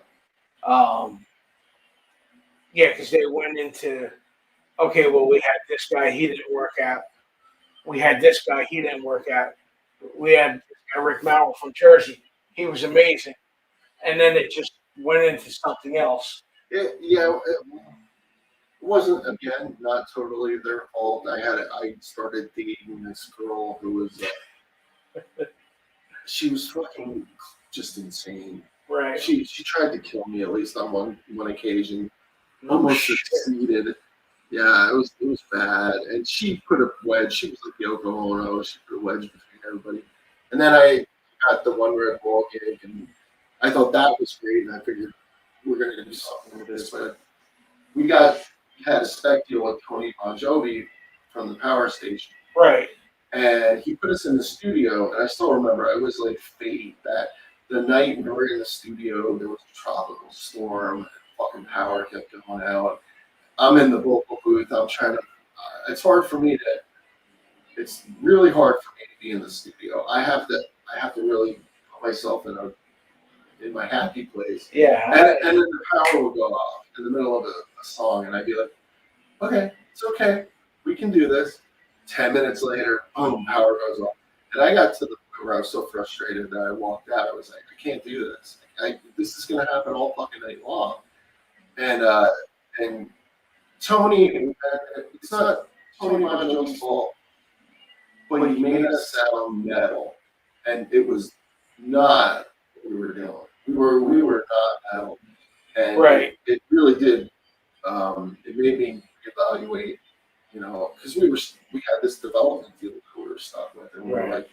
Because they went into, okay, well, we had this guy, he didn't work out. We had this guy, he didn't work out. We had this guy, Rick Maurer from Jersey. He was amazing. And then it just went into something else. It wasn't, again, not totally their fault. I started dating this girl who was, she was fucking just insane. Right. She tried to kill me, at least on one occasion. Almost succeeded. Yeah, it was bad. And she put a wedge. She was like Yoko Ono. She put a wedge between everybody. And then I got the One Red Ball gig, and I thought that was great. And I figured we're going to do something with this. But we had a spec deal with Tony Bon Jovi from the power station. Right. And he put us in the studio. And I still remember, it was like fate that the night we were in the studio, there was a tropical storm. Fucking power kept going out. I'm in the vocal booth. I'm trying to. It's hard for me to. It's really hard for me to be in the studio. I have to really put myself in my happy place. Yeah. And then the power will go off in the middle of a song, and I'd be like, okay, it's okay, we can do this. 10 minutes later, boom, power goes off, and I got to the point where I was so frustrated that I walked out. I was like, I can't do this. This is gonna happen all fucking night long. And Tony, it's not Tony Bon Jovi's fault, but he made us sound metal, and it was not what we were doing. We were not metal, and it really did. It made me evaluate, because we had this development deal that we were stuck with, and we were like,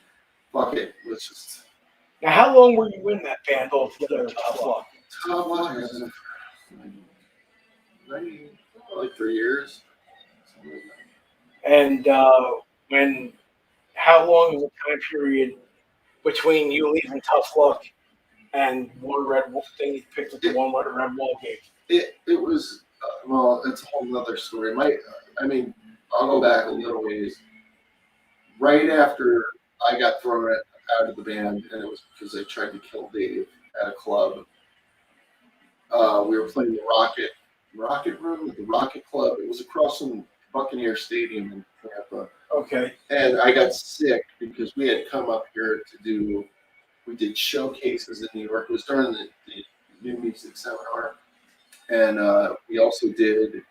fuck it, let's just Now, how long were you in that band altogether, Tough Luck? Tough Luck, like 3 years. And how long was the time period between you leaving Tough Luck and One Red Wolf thing you picked up the One Red Wall gig? It was well, it's a whole other story. I'll go back a little ways. Right after I got thrown out of the band, and it was because they tried to kill Dave at a club. We were playing the Rocket Room, the Rocket Club. It was across from Buccaneer Stadium in Tampa. Okay. And I got sick because we had come up here we did showcases in New York. It was during the New Music Seminar. And we also did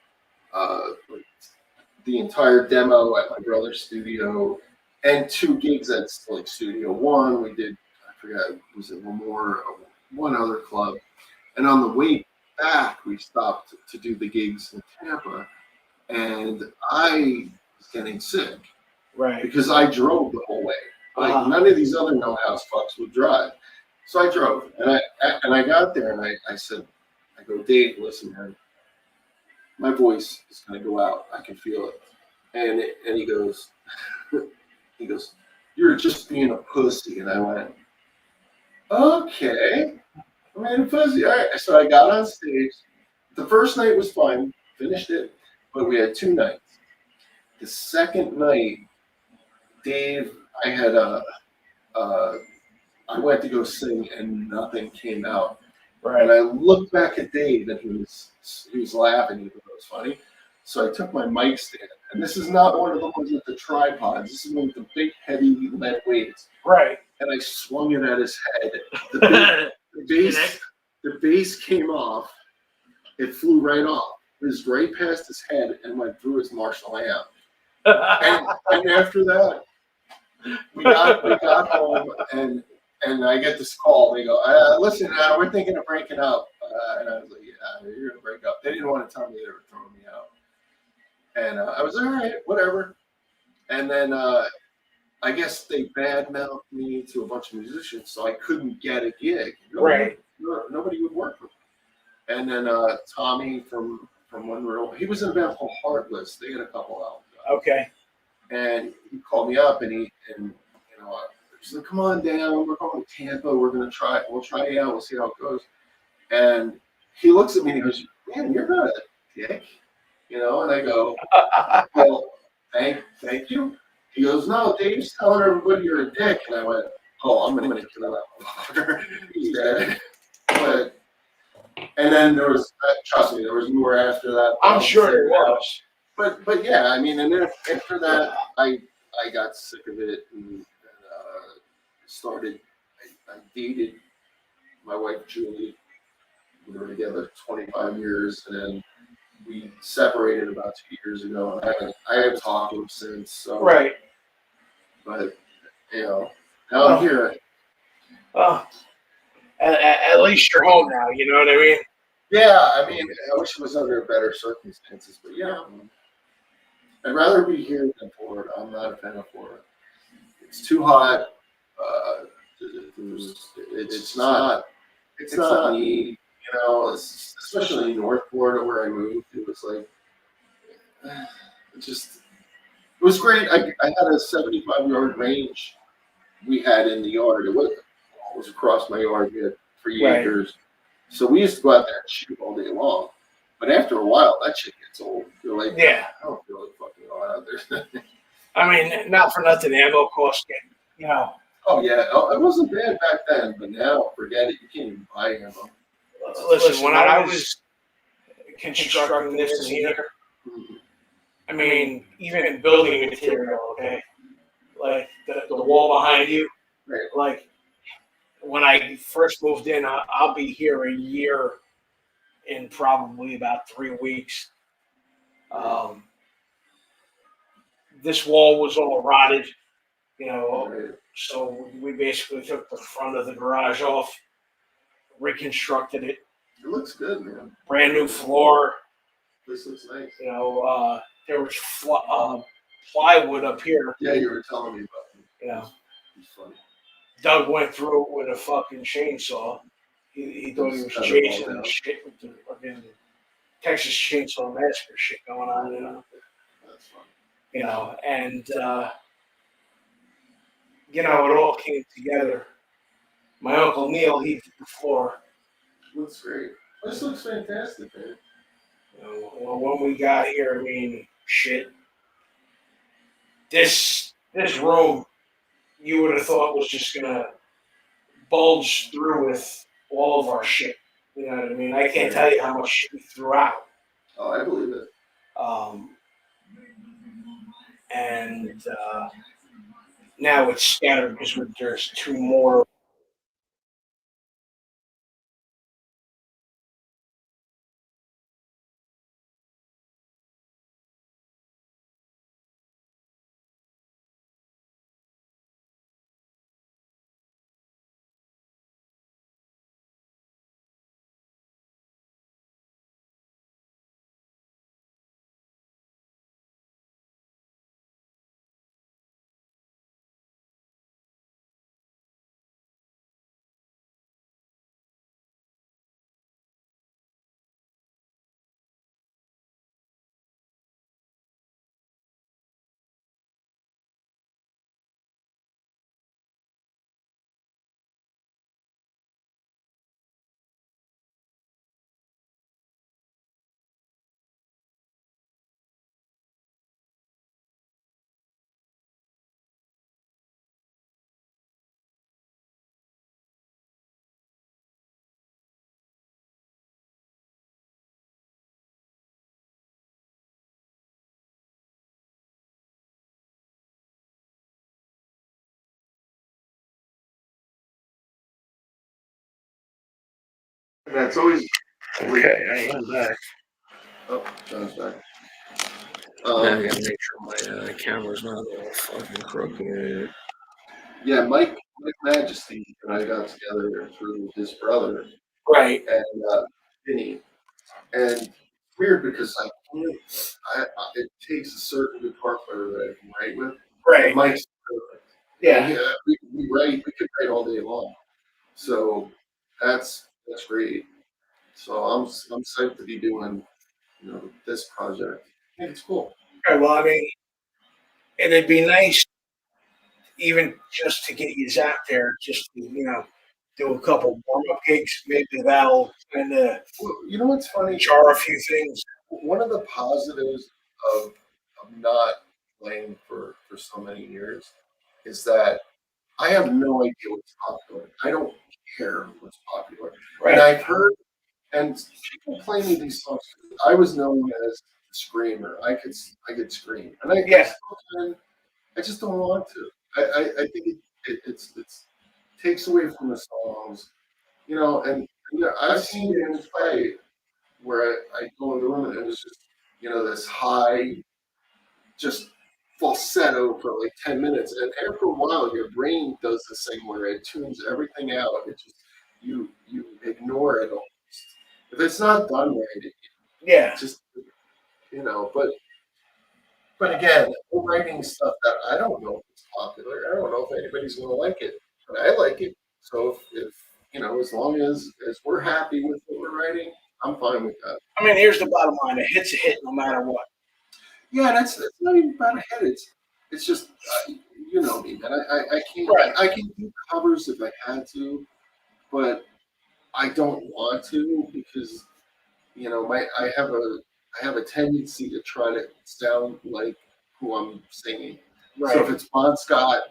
the entire demo at my brother's studio and 2 gigs at Studio One. We did, I forgot, was it one other club. And on the way back, we stopped to do the gigs in Tampa. And I was getting sick. Right. Because I drove the whole way. None of these other no house fucks would drive. So I drove. And I got there and I said, I go, Dave, listen, man, my voice is going to go out. I can feel it. And he goes, you're just being a pussy. And I went, okay, I'm being a pussy. All right. So I got on stage. The first night was fun, finished it, but we had 2 nights. The second night, Dave, I went to go sing and nothing came out. Right. And I looked back at Dave and he was laughing, even though it was funny. So I took my mic stand, and this is not one of the ones with the tripods. This is one with the big, heavy lead weights. Right. And I swung it at his head. The bass came off. It flew right off. It was right past his head and went through his Marshall amp. And after that, we got home and I get this call. They go, listen, we're thinking of breaking up. And I was like, yeah, you're going to break up. They didn't want to tell me they were throwing me out. And I was all right, whatever. And then I guess they badmouthed me to a bunch of musicians, so I couldn't get a gig. Nobody would work with me. And then Tommy from One Real, he was in a band called Heartless. They had a couple albums. Okay. And he called me up and he's like, come on down, we're going to Tampa, we'll try it out, we'll see how it goes. And he looks at me and he goes, man, you're not a dick. And I go, well, thank you. He goes, no, Dave's telling everybody you're a dick. And I went, oh, I'm going to kill that motherfucker. He's dead. And then there was, trust me, there was more after that. I'm sure there was. But yeah, and then after that, I got sick of it and I dated my wife, Julie. We were together 25 years, and then we separated about 2 years ago, and I haven't talked to him since. So. Right. But, now I'm here. Oh, at least you're home now, you know what I mean? Yeah, I wish it was under better circumstances, but yeah. I'd rather be here than Florida. I'm not a fan of Florida. It's too hot. It's not me, especially in North Florida where I moved. It was like, it was great. I had a 75-yard range we had in the yard. It was across my yard. We had 3 acres. So we used to go out there and shoot all day long. But after a while, that shit gets old. You're like, I don't feel like fucking going out there. Not for nothing, ammo cost Oh, yeah. Oh, it wasn't bad back then, but now, forget it. You can't even buy ammo. Listen, when I was constructing this here, even building material, okay? Like the wall behind you, like when I first moved in, I'll be here a year in probably about 3 weeks. This wall was all rotted, so we basically took the front of the garage off, reconstructed it. It looks good, man. Brand new floor. This looks nice. There was plywood up here. Yeah, you were telling me about it. Yeah. It's funny. Doug went through it with a fucking chainsaw. He thought he was Just cut it all Jason and down. shit with the fucking Texas Chainsaw Massacre shit going on, That's fun. and it all came together. My Uncle Neil, he did the floor. Looks great. This looks fantastic, man. When we got here, I mean, shit. This room, you would have thought was just gonna bulge through with all of our shit. You know what I mean? I can't tell you how much shit we threw out. Oh, I believe it. And now it's scattered because there's two more. That's always Okay, I am back. Oh, John's back. Now I gotta make sure my camera's not all fucking crooked. Yeah, Mike Majesty and I got together through his brother Right. and Vinny. And weird because it takes a certain guitar player that I can write with. Right. And Mike's perfect. Yeah. We could write all day long. So that's great. So I'm psyched to be doing this project. I think it's cool. Okay, well, I mean, it'd be nice even just to get you out there, just to, do a couple warm up gigs. Maybe that'll kind of Well, you know what's funny? jar a few things. One of the positives of not playing for so many years is that I have no idea what's popular. I don't care what's popular. Right. And I've heard, and people play me these songs. I was known as a screamer. I could scream, and I just don't want to. I think it's takes away from the songs, and I've seen bands play where I go in the room and it was just this high, just falsetto for like 10 minutes, and after a while your brain does this thing where it tunes everything out. It just you ignore it almost. If it's not done right, Yeah. just but again, we're writing stuff that I don't know if it's popular. I don't know if anybody's going to like it, but I like it. So if as long as we're happy with what we're writing, I'm fine with that. I mean, here's the bottom line: a hit's a hit, no matter what. Yeah, that's not even about a hit. It's just you know me, man. I can't. Right. I can do covers if I had to, but I don't want to because I have a tendency to try to sound like who I'm singing. Right. So if it's Bon Scott,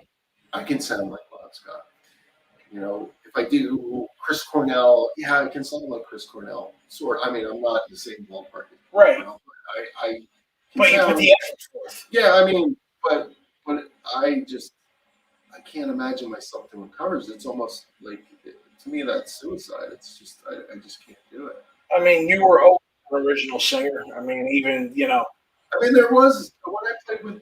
I can sound like Bon Scott. If I do Chris Cornell, yeah, I can sound like Chris Cornell. I mean, I'm not in the same ballpark. Right. I but you put the effort forth. Yeah, I mean, but I can't imagine myself doing covers. It's almost like to me that's suicide. It's just I just can't do it. I mean, you were always an original singer. I mean, even I mean, there was when I played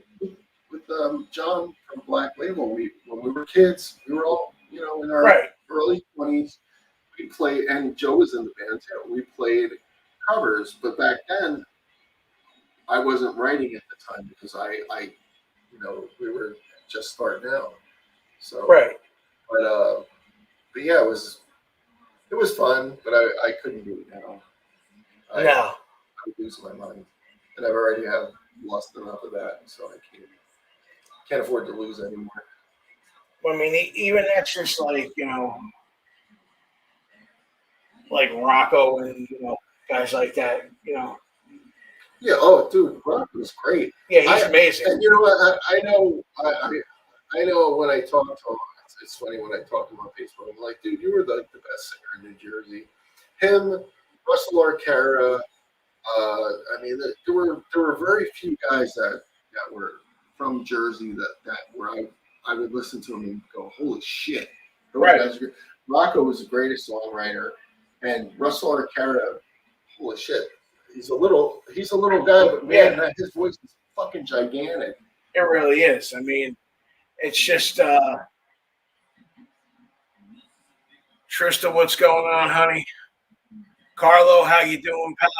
with John from Black Label. When we were kids, we were all in our early 20s. We played, and Joe was in the band too. We played covers, but back then I wasn't writing at the time because I we were just starting out. So But yeah, it was fun, but I couldn't do it now. I No. would lose my mind, and I've already have lost enough of that, so I can't afford to lose anymore. I mean, even that's just like, like Rocco and, guys like that, Yeah. Oh, dude, Rock was great. Yeah, he's amazing. And you know what? I know when I talk to him, it's funny when I talk to him on Facebook. I'm like, dude, you were like the best singer in New Jersey. Him, Russell Arcara. I mean, there were very few guys that were from Jersey that where I would listen to him and go, holy shit, those Right. guys are good. Rocco was the greatest songwriter, and Russell Arcara, holy shit, he's a little guy, but man, his voice is fucking gigantic. It really is. I mean, it's just Trista, what's going on, honey? Carlo, how you doing, pal?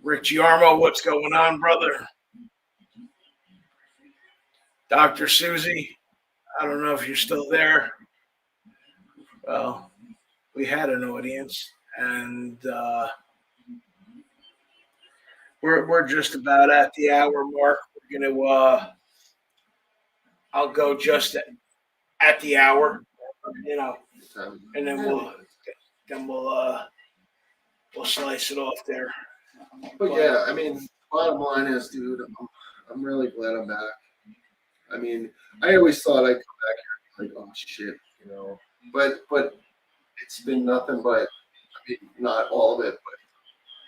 Rick Giarmo, what's going on, brother? Dr. Susie, I don't know if you're still there. Well, we had an audience, and we're just about at the hour mark. We're gonna I'll go just at the hour, and then we'll slice it off there. But yeah, I mean, bottom line is, dude, I'm really glad I'm back. I mean, I always thought I'd come back here and be like, oh shit, but it's been nothing but, I mean, not all of it, but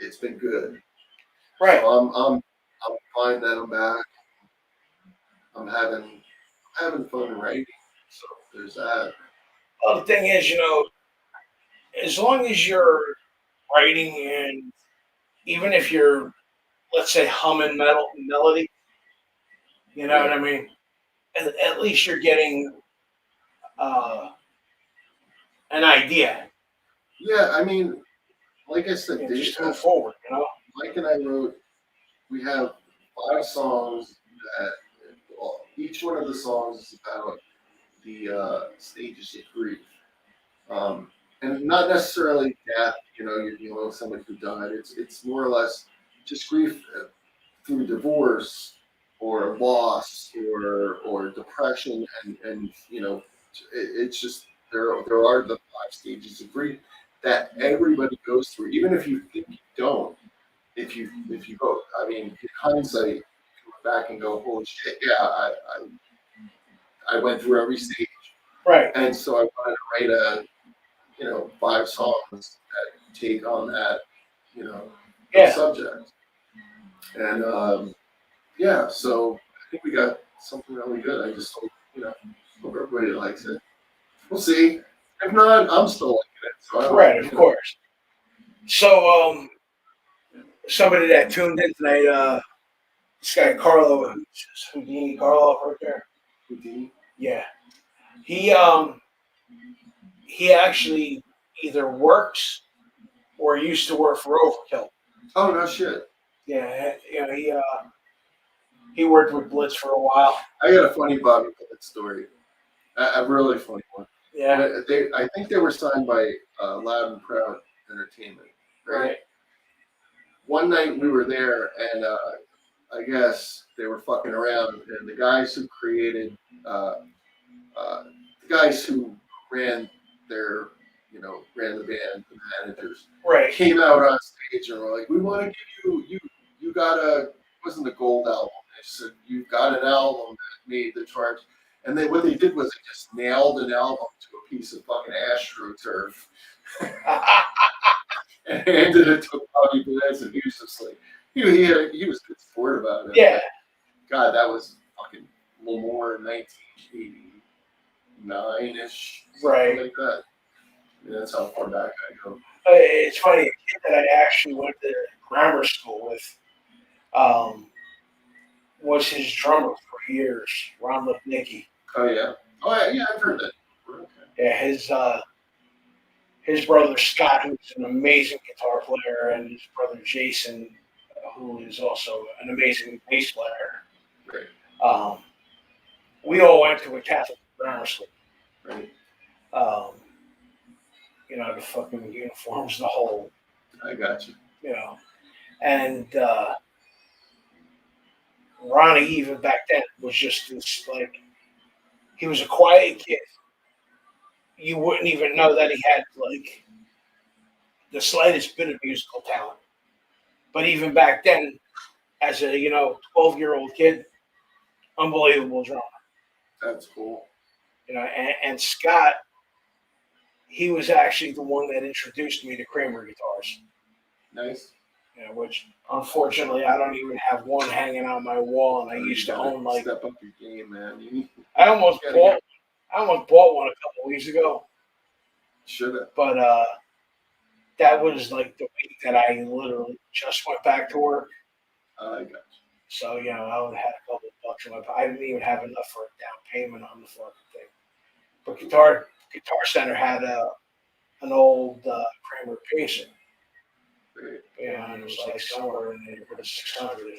it's been good. Right. So I'm fine that I'm back. I'm having fun writing. So there's that. Well, the thing is, as long as you're writing and even if you're, let's say, humming melody, you know what I mean? At least you're getting an idea. Yeah, I mean, like I said, just move forward, Mike and I wrote, we have 5 songs that each one of the songs is about the stages of grief. And not necessarily death, you're dealing with somebody who died. It's more or less just grief through divorce or loss or depression, and it's just there are the 5 stages of grief that everybody goes through, even if you think you don't. If you go, I mean, in hindsight, you go back and go, holy shit, yeah, I went through every stage. Right. And so I wanted to write 5 songs that take on that, subject. And yeah, so I think we got something really good. I just hope, hope everybody likes it. We'll see. If not, I'm still liking it. So right, of course. So, somebody that tuned in tonight, this guy Carlo, Houdini Carlo right there. Houdini? Yeah. He actually either works or used to work for Overkill. Oh, no shit. Yeah, he worked with Blitz for a while. I got a funny Bobby Blitz story. A really funny one. Yeah. I think they were signed by Loud and Proud Entertainment. Right. One night we were there, and I guess they were fucking around, and the guys who created, the guys who ran their, ran the band, the managers, right, came out on stage and were like, "We want to give you got wasn't a gold album." They said, "You've got an album that made the charts." And what they did was they just nailed an album to a piece of fucking AstroTurf and handed it to Bobby Blitz, and he was just like, he was a good sport about it. Yeah. God, that was fucking a little more 1989-ish, something like that. I mean, that's how far back I go. It's funny, a kid that I actually went to grammar school with was his drummer for years, Ron Lipnicki. Oh yeah. Oh yeah, I've heard that. Okay. Yeah, his brother Scott, who's an amazing guitar player, and his brother Jason, who is also an amazing bass player. Right. We all went to a Catholic grammar school. Right. You know, the fucking uniforms, the whole, I got you. you know. And Ronnie, even back then, was just this, like, he was a quiet kid. You wouldn't even know that he had, like, the slightest bit of musical talent. But even back then, as a, 12-year-old kid, unbelievable drummer. That's cool. You know, and Scott, he was actually the one that introduced me to Kramer guitars. Nice. You know, which unfortunately I don't even have one hanging on my wall, and I used to own like. Step up your game, man. I almost bought one a couple weeks ago. Should have. But that was like the week that I literally just went back to work. I got you. So I only had a couple of bucks in my pocket. I didn't even have enough for a down payment on the fucking thing. But Guitar Center had an old Kramer Pacer. Right. And it was like somewhere in the neighborhood of 600.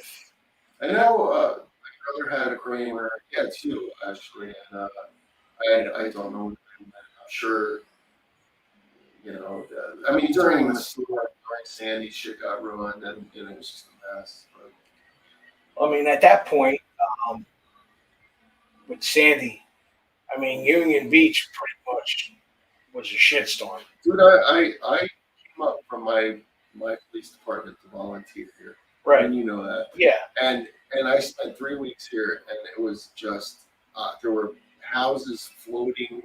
I know my brother had a Kramer. He had two, actually. And I don't know. I'm sure, I mean, during the storm, during Sandy, shit got ruined, and it was just a mess. But, I mean, at that point, with Sandy, I mean, Union Beach pretty much was a shitstorm. dude, I came up from my police department to volunteer here. Right. And you know that. Yeah. And I spent 3 weeks here, and it was just there were houses floating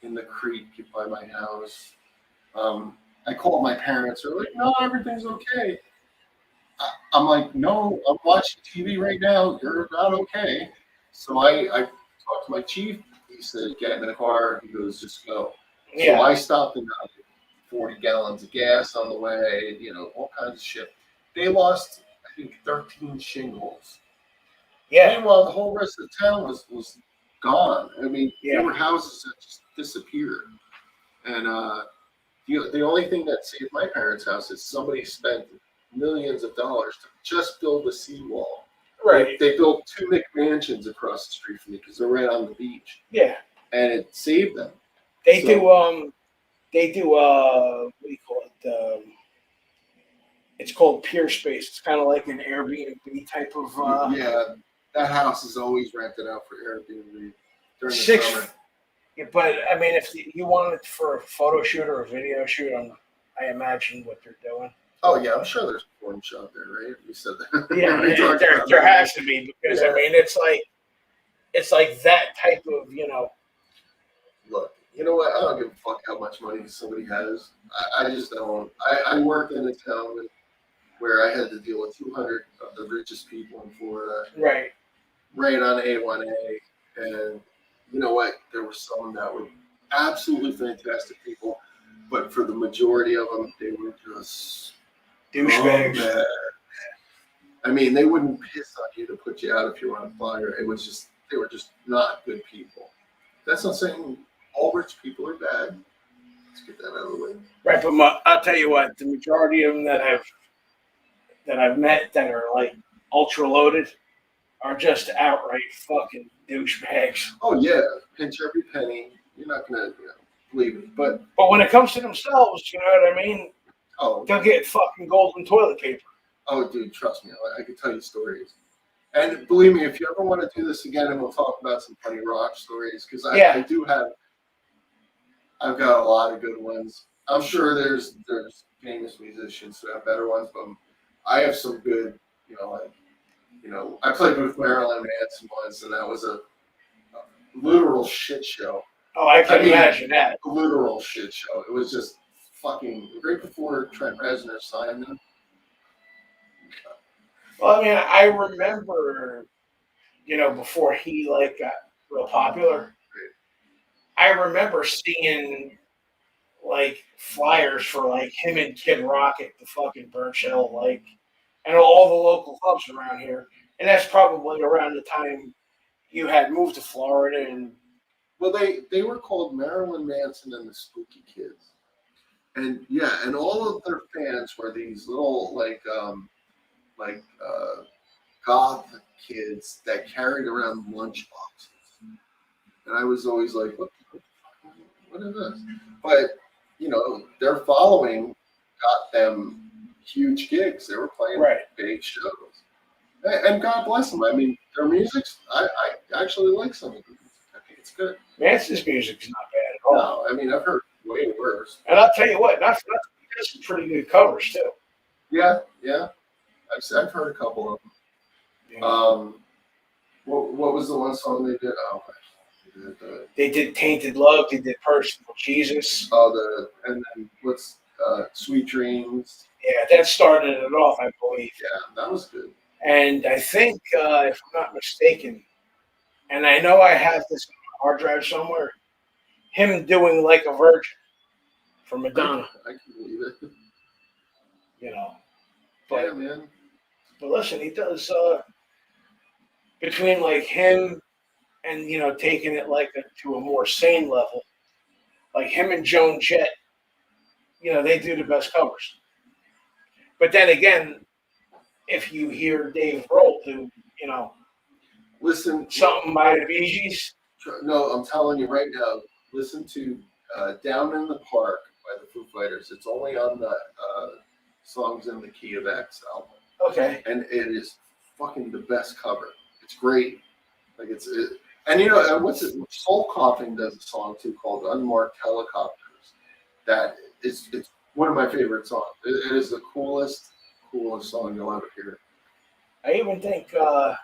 in the creek by my house. I called my parents. They're like, "No, everything's okay." I'm like, "No, I'm watching TV right now. You're not okay." So I talked to my chief. He said, "Get in the car." He goes, "Just go." Yeah. So I stopped and got 40 gallons of gas on the way. All kinds of shit. They lost, I think, 13 shingles. Yeah. Meanwhile, the whole rest of the town was gone. I mean, Yeah. there were houses that just disappeared. And the only thing that saved my parents' house is somebody spent millions of dollars to just build a seawall. Right. They built 2 McMansions across the street from me because they're right on the beach. Yeah. And it saved them. They do what do you call it? It's called Pier Space. It's kind of like an Airbnb type of. Yeah, that house is always rented out for Airbnb during the 6. summer. Yeah, but I mean, if you want it for a photo shoot or a video shoot, I imagine what they're doing. Oh yeah, I'm sure there's a porn shop there, right? You said that. Yeah, there has to be, because I mean, it's like that type of Look, you know what? I don't give a fuck how much money somebody has. I just don't. I worked in a town where I had to deal with 200 of the richest people in Florida. Right. Right on A1A. And you know what? There were some that were absolutely fantastic people. But for the majority of them, they were just douchebags. Oh, I mean, they wouldn't piss on you to put you out if you were on fire. It was just, they were just not good people. That's not saying all rich people are bad. Let's get that out of the way. Right, but I'll tell you what, the majority of them that I've met that are like ultra loaded are just outright fucking douchebags. Oh yeah, pinch every penny. You're not gonna believe it, but when it comes to themselves, you know what I mean? Oh, they'll get fucking golden toilet paper. Oh, dude, trust me, I can tell you stories. And believe me, if you ever want to do this again, and we'll talk about some funny rock stories, because I do have. I've got a lot of good ones. I'm sure there's famous musicians who have better ones, but I have some good, I played with Marilyn Manson once, and that was a literal shit show. Oh, I can imagine that. A literal shit show. It was just fucking right before Trent Reznor signed them. Well, I mean, I remember, before he got real popular, I remember seeing flyers for him and Kid Rock at the fucking Birch Hill, and all the local clubs around here. And that's probably around the time you had moved to Florida. And well, they were called Marilyn Manson and the Spooky Kids, and and all of their fans were these little goth kids that carried around lunch boxes. And I was always like, what is this? But, you know, their following got them huge gigs. They were playing big shows. And God bless them. I mean, their music's, I actually like some of the music. I think it's good. Manson's music's not bad at all. No, I mean, I've heard way worse. And I'll tell you what, not he does some pretty good covers too. Yeah. I've heard a couple of them. Yeah. What was the one song they did? Oh, they did Tainted Love. They did Personal Jesus. And then what's Sweet Dreams? Yeah, that started it off, I believe. Yeah, that was good. And I think, if I'm not mistaken, and I know I have this on my hard drive somewhere, him doing Like a Virgin for Madonna. I can believe it. You know. But, yeah, man. But listen, he does, between like him and, you know, taking it like to a more sane level, like him and Joan Jett, you know, they do the best covers. But then again, if you hear Dave Grohl do, you know, something by the Bee Gees. No, I'm telling you right now, listen to Down in the Park by the Foo Fighters. It's only on the Songs in the Key of X album. Okay. And it is fucking the best cover. It's great. Like and you know, what's it? Soul Coughing does a song too called Unmarked Helicopters. It's one of my favorite songs. It is the coolest song you'll ever hear. I even think the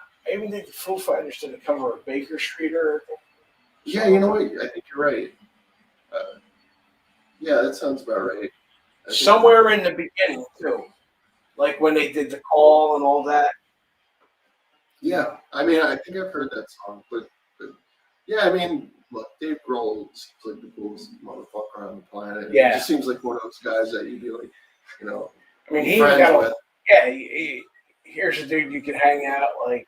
Foo Fighters did a cover of Baker Streeter. Yeah, you know what? I think you're right. Yeah, that sounds about right. Somewhere in the beginning too, like when they did The Call and all that. Yeah, I mean, I think I've heard that song, but yeah, I mean, look, Dave Grohl seems like the coolest motherfucker on the planet. Yeah, he just seems like one of those guys that you'd be like, you know, I mean, here's a dude you can hang out like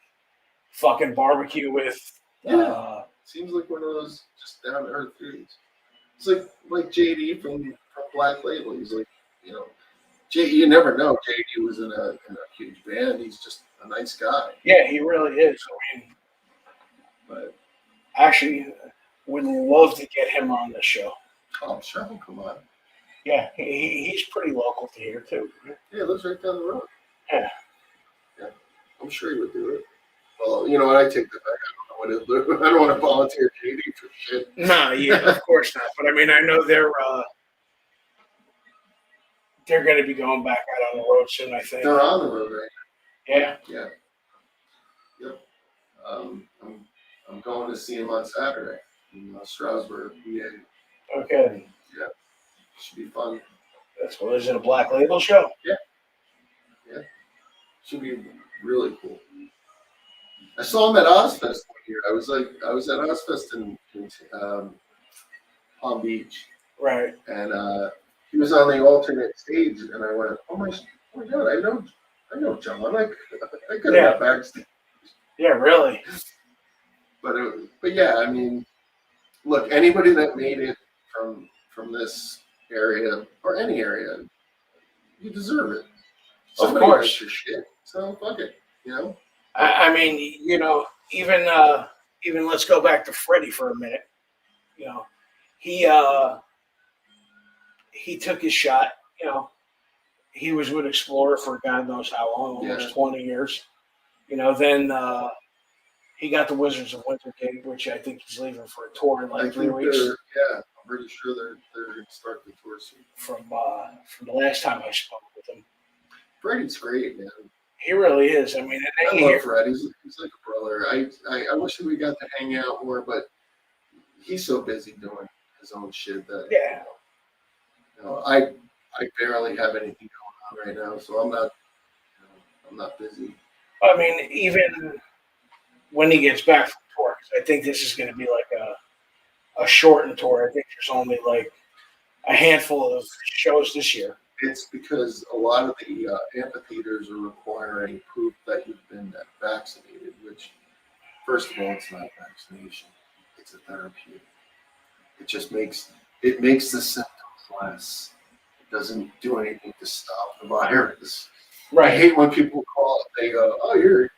fucking barbecue with. Yeah, seems like one of those just down to earth dudes. It's like JD from Black Label. He's like, you know, you never know. JD was in a huge band. He's just a nice guy. Yeah, he really is. I mean, but actually, would love to get him on the show. Oh, I'm sure he'll come on. Yeah, he's pretty local to here too. Yeah, he lives right down the road. Yeah, I'm sure he would do it. Well, you know what? I take that back. I don't want to volunteer JD for shit. No, yeah, of course not. But I mean, I know they're going to be going back out on the road soon. I think they're on the road right now. Yeah. Yep. I'm going to see him on Saturday in Strasbourg, PA. Okay. Yeah. Should be fun. That's what is it, a Black Label show? Yeah. Should be really cool. I saw him at Ozfest one year. I was at Ozfest in Palm Beach. Right. And he was on the alternate stage, and I went, "Oh my God! I know John. I could have got backstage." Yeah, really. But yeah, I mean, look, anybody that made it from this area or any area, you deserve it. Somebody of course. Writes your shit, so fuck it, you know. I mean, you know, even let's go back to Freddie for a minute. You know, he took his shot. You know, he was with Explorer for God knows how long, almost 20 years. You know, then he got the Wizards of Winter gig, which I think he's leaving for a tour in like 3 weeks. Yeah, I'm pretty sure they're going to start the tour soon. From the last time I spoke with him. Freddie's great, man. He really is. I mean, I love Fred. He's like a brother. I wish we got to hang out more, but he's so busy doing his own shit that you know, I barely have anything going on right now, so I'm not busy. I mean, even when he gets back from tour, 'cause I think this is going to be like a shortened tour. I think there's only like a handful of shows this year. It's because a lot of the amphitheaters are requiring proof that you've been vaccinated, which, first of all, it's not vaccination. It's a therapeutic. It just makes the symptoms less. It doesn't do anything to stop the virus. Right. I hate when people call it, they go, "Oh, you're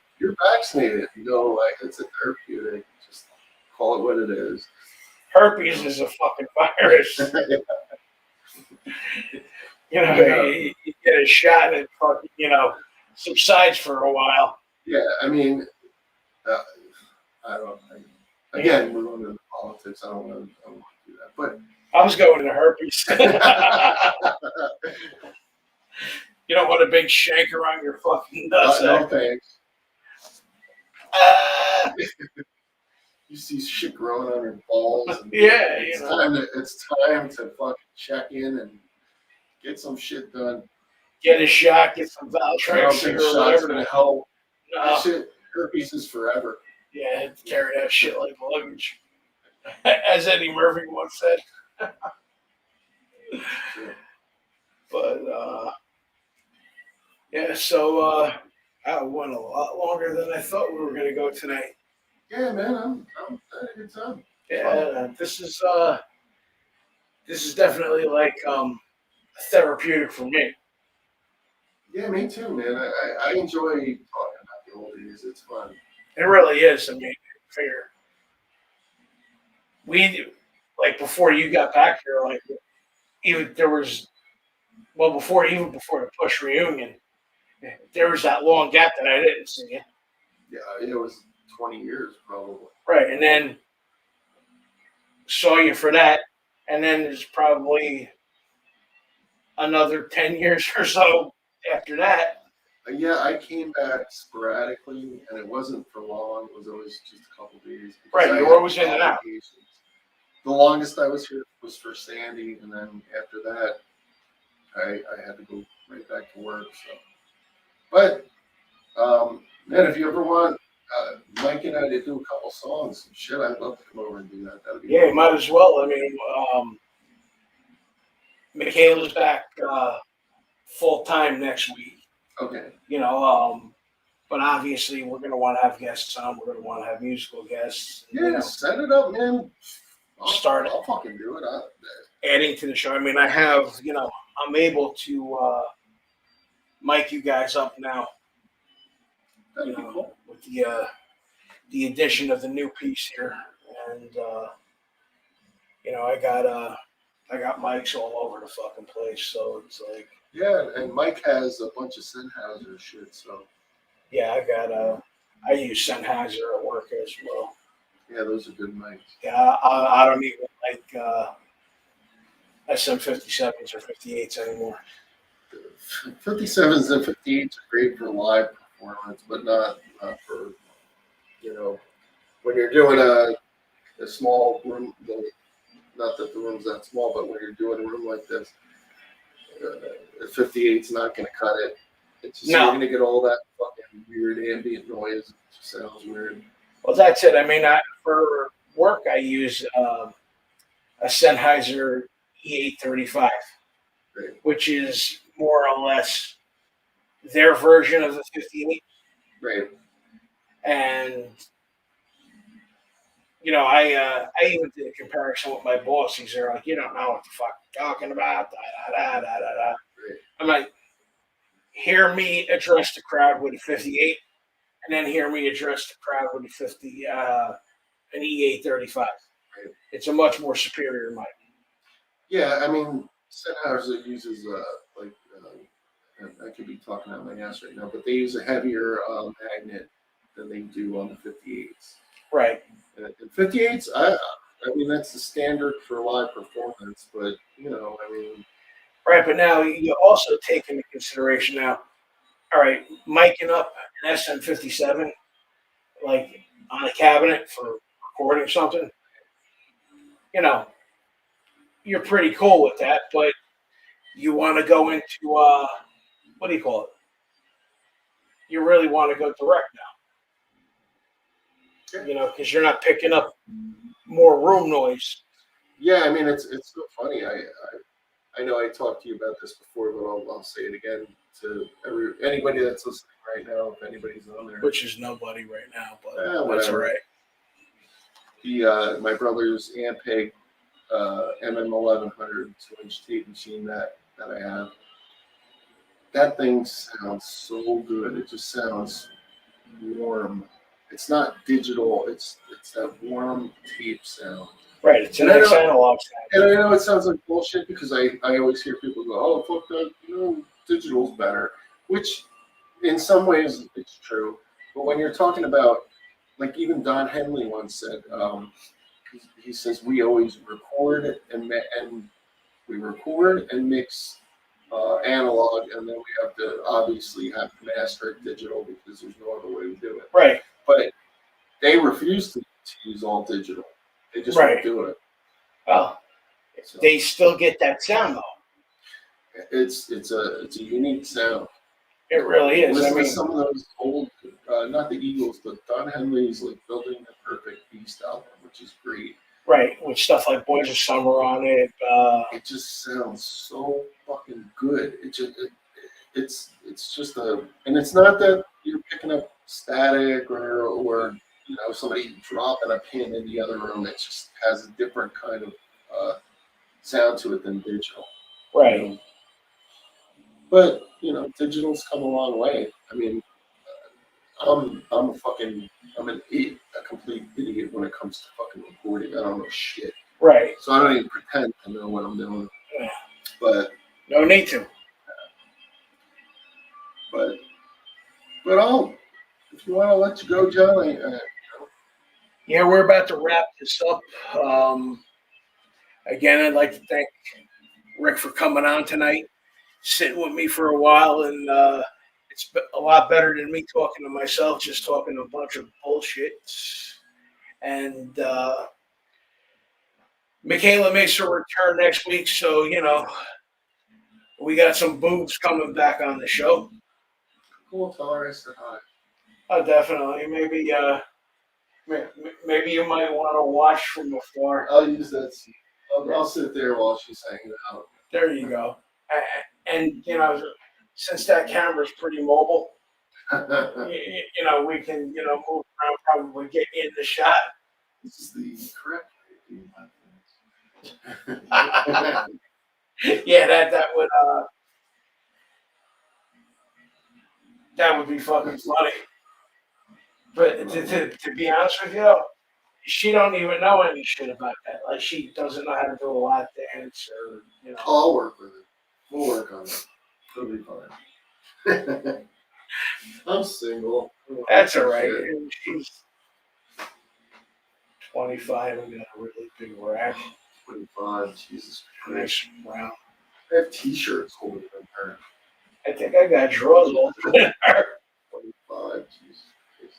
vaccinated." No, like, it's a therapeutic. Just call it what it is. Herpes is a fucking virus. You get a shot and it fucking, subsides for a while. Yeah, I mean, I don't. Again, we're going into politics. I don't want to do that. But I was going into herpes. You don't want a big shank around your fucking nuts. No thanks. You see shit growing on your balls. And yeah, it's time to fucking check in and get some shit done. Get a shot, get some Valtrex. I don't think shots gonna help. No. That shit, herpes is forever. Yeah, carry that shit like luggage. As Eddie Murphy once said. But, yeah, so I went a lot longer than I thought we were going to go tonight. Yeah, man, I'm having a good time. Yeah, this is definitely like therapeutic for me. Yeah, me too, man. I enjoy talking about the old days. It's fun. It really is. I mean, figure like before you got back here, like even there was before the Push reunion, there was that long gap that I didn't see you. Yeah, it was 20 years probably. Right, and then saw you for that, and then there's probably another 10 years or so after that. Yeah, I came back sporadically, and it wasn't for long. It was always just a couple days. Right, you were always in and out. The longest I was here was for Sandy, and then after that, I had to go right back to work. So, but man, if you ever want Mike and I to do a couple songs, shit, I'd love to come over and do that. That'd be you might as well. I mean, Michaela's back full time next week. Okay. But obviously we're going to want to have guests on. We're going to want to have musical guests. Yeah, set it up, man. I'll fucking do it. Adding to the show. I mean, I have, I'm able to mic you guys up now. Cool. With the addition of the new piece here, and I got mics all over the fucking place. So it's like. Yeah, and Mike has a bunch of Sennheiser shit, so. Yeah, I use Sennheiser at work as well. Yeah, those are good mics. Yeah, I don't even like SM57s or 58s anymore. 57s and 58s are great for live performance, but not for, when you're doing a small room, not that the room's that small, but when you're doing a room like this, 58's not going to cut it. It's just, you're going to get all that fucking weird ambient noise. It just sounds weird. Well, that's it. I mean, for work, I use a Sennheiser E835, right, which is more or less their version of the 58. Right. And, I even did a comparison with my boss. He's there like, you don't know what the fuck you're talking about. Da, da, da, da, da. Right. I'm like, hear me address the crowd with a 58, and then hear me address the crowd with an E835. Right. It's a much more superior mic. Yeah, I mean, Sennheiser uses I could be talking out my ass right now, but they use a heavier magnet than they do on the 58s. Right. And 58s, I mean, that's the standard for live performance, but Right, but now you also take into consideration now. All right, miking up an SM57, like on a cabinet for recording something. You're pretty cool with that, but you want to go into what do you call it? You really want to go direct now. Because you're not picking up more room noise. Yeah, I mean, it's so funny. I know I talked to you about this before, but I'll say it again to anybody that's listening right now, if anybody's on there. Which is nobody right now, but that's all right. My brother's Ampeg MM1100 2-inch tape machine that I have. That thing sounds so good. It just sounds warm. It's not digital. It's that warm tape sound. Right, it's an And I know- analog sound. And I know it sounds like bullshit because I always hear people go, "Oh, fuck that, digital's better," which in some ways it's true. But when you're talking about, like even Don Henley once said, he says we always record and we record and mix analog, and then we have to obviously have to master it digital because there's no other way to do it. Right. But they refuse to use all digital. They just Right. won't do it. Well, they still get that sound though. It's a unique sound. It really is. Listen I mean, to some of those old, not the Eagles, but Don Henley's like Building the Perfect Beast album, which is great. right, with stuff like Boys of Summer on it. It just sounds so fucking good. It's just and it's not that you're picking up static or somebody dropping a pin in the other room. It just has a different kind of sound to it than digital. Right. But digital's come a long way. I mean, I'm an idiot, a complete idiot when it comes to fucking recording. I don't know shit. Right. So I don't even pretend to know what I'm doing. Yeah. But No need to. But if you want to let you go, John, Yeah, we're about to wrap this up. Again, I'd like to thank Rick for coming on tonight, sitting with me for a while, and it's a lot better than me talking to myself, just talking a bunch of bullshit. And Michaela makes her return next week, so we got some boobs coming back on the show. cool. Tell her I said hi. Oh, definitely. Maybe you might want to watch from afar. I'll use that seat. I'll sit there while she's hanging out. There you go. And since that camera's pretty mobile, we can move around, probably get in the shot. This is the correct way to do Yeah, that would be fucking funny. But to be honest with you, she don't even know any shit about that. Like she doesn't know how to do a lap dance or I'll work with it. We'll work on it. It'll be fine. I'm single. That's all right. And she's 25 and got a really big rack. 25. Jesus Christ. Nice round. I have t-shirts older than her. I think I got drawers older than her. 25. Jesus Christ.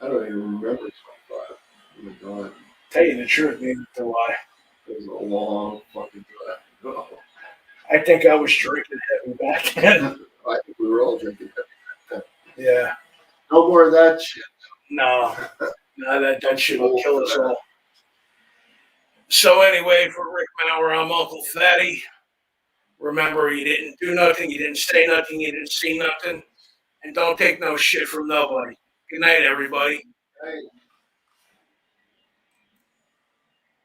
I don't even remember 25. Oh my God. Tell you the truth, neither do I. It was a long fucking time ago. I think I was drinking heavy back then. I think we were all drinking heavy. Yeah. No more of that shit. No, that shit will kill us all. So anyway, for Rick Maurer, I'm Uncle Fatty. Remember, you didn't do nothing, you didn't say nothing, you didn't see nothing, and don't take no shit from nobody. Good night, everybody. Right.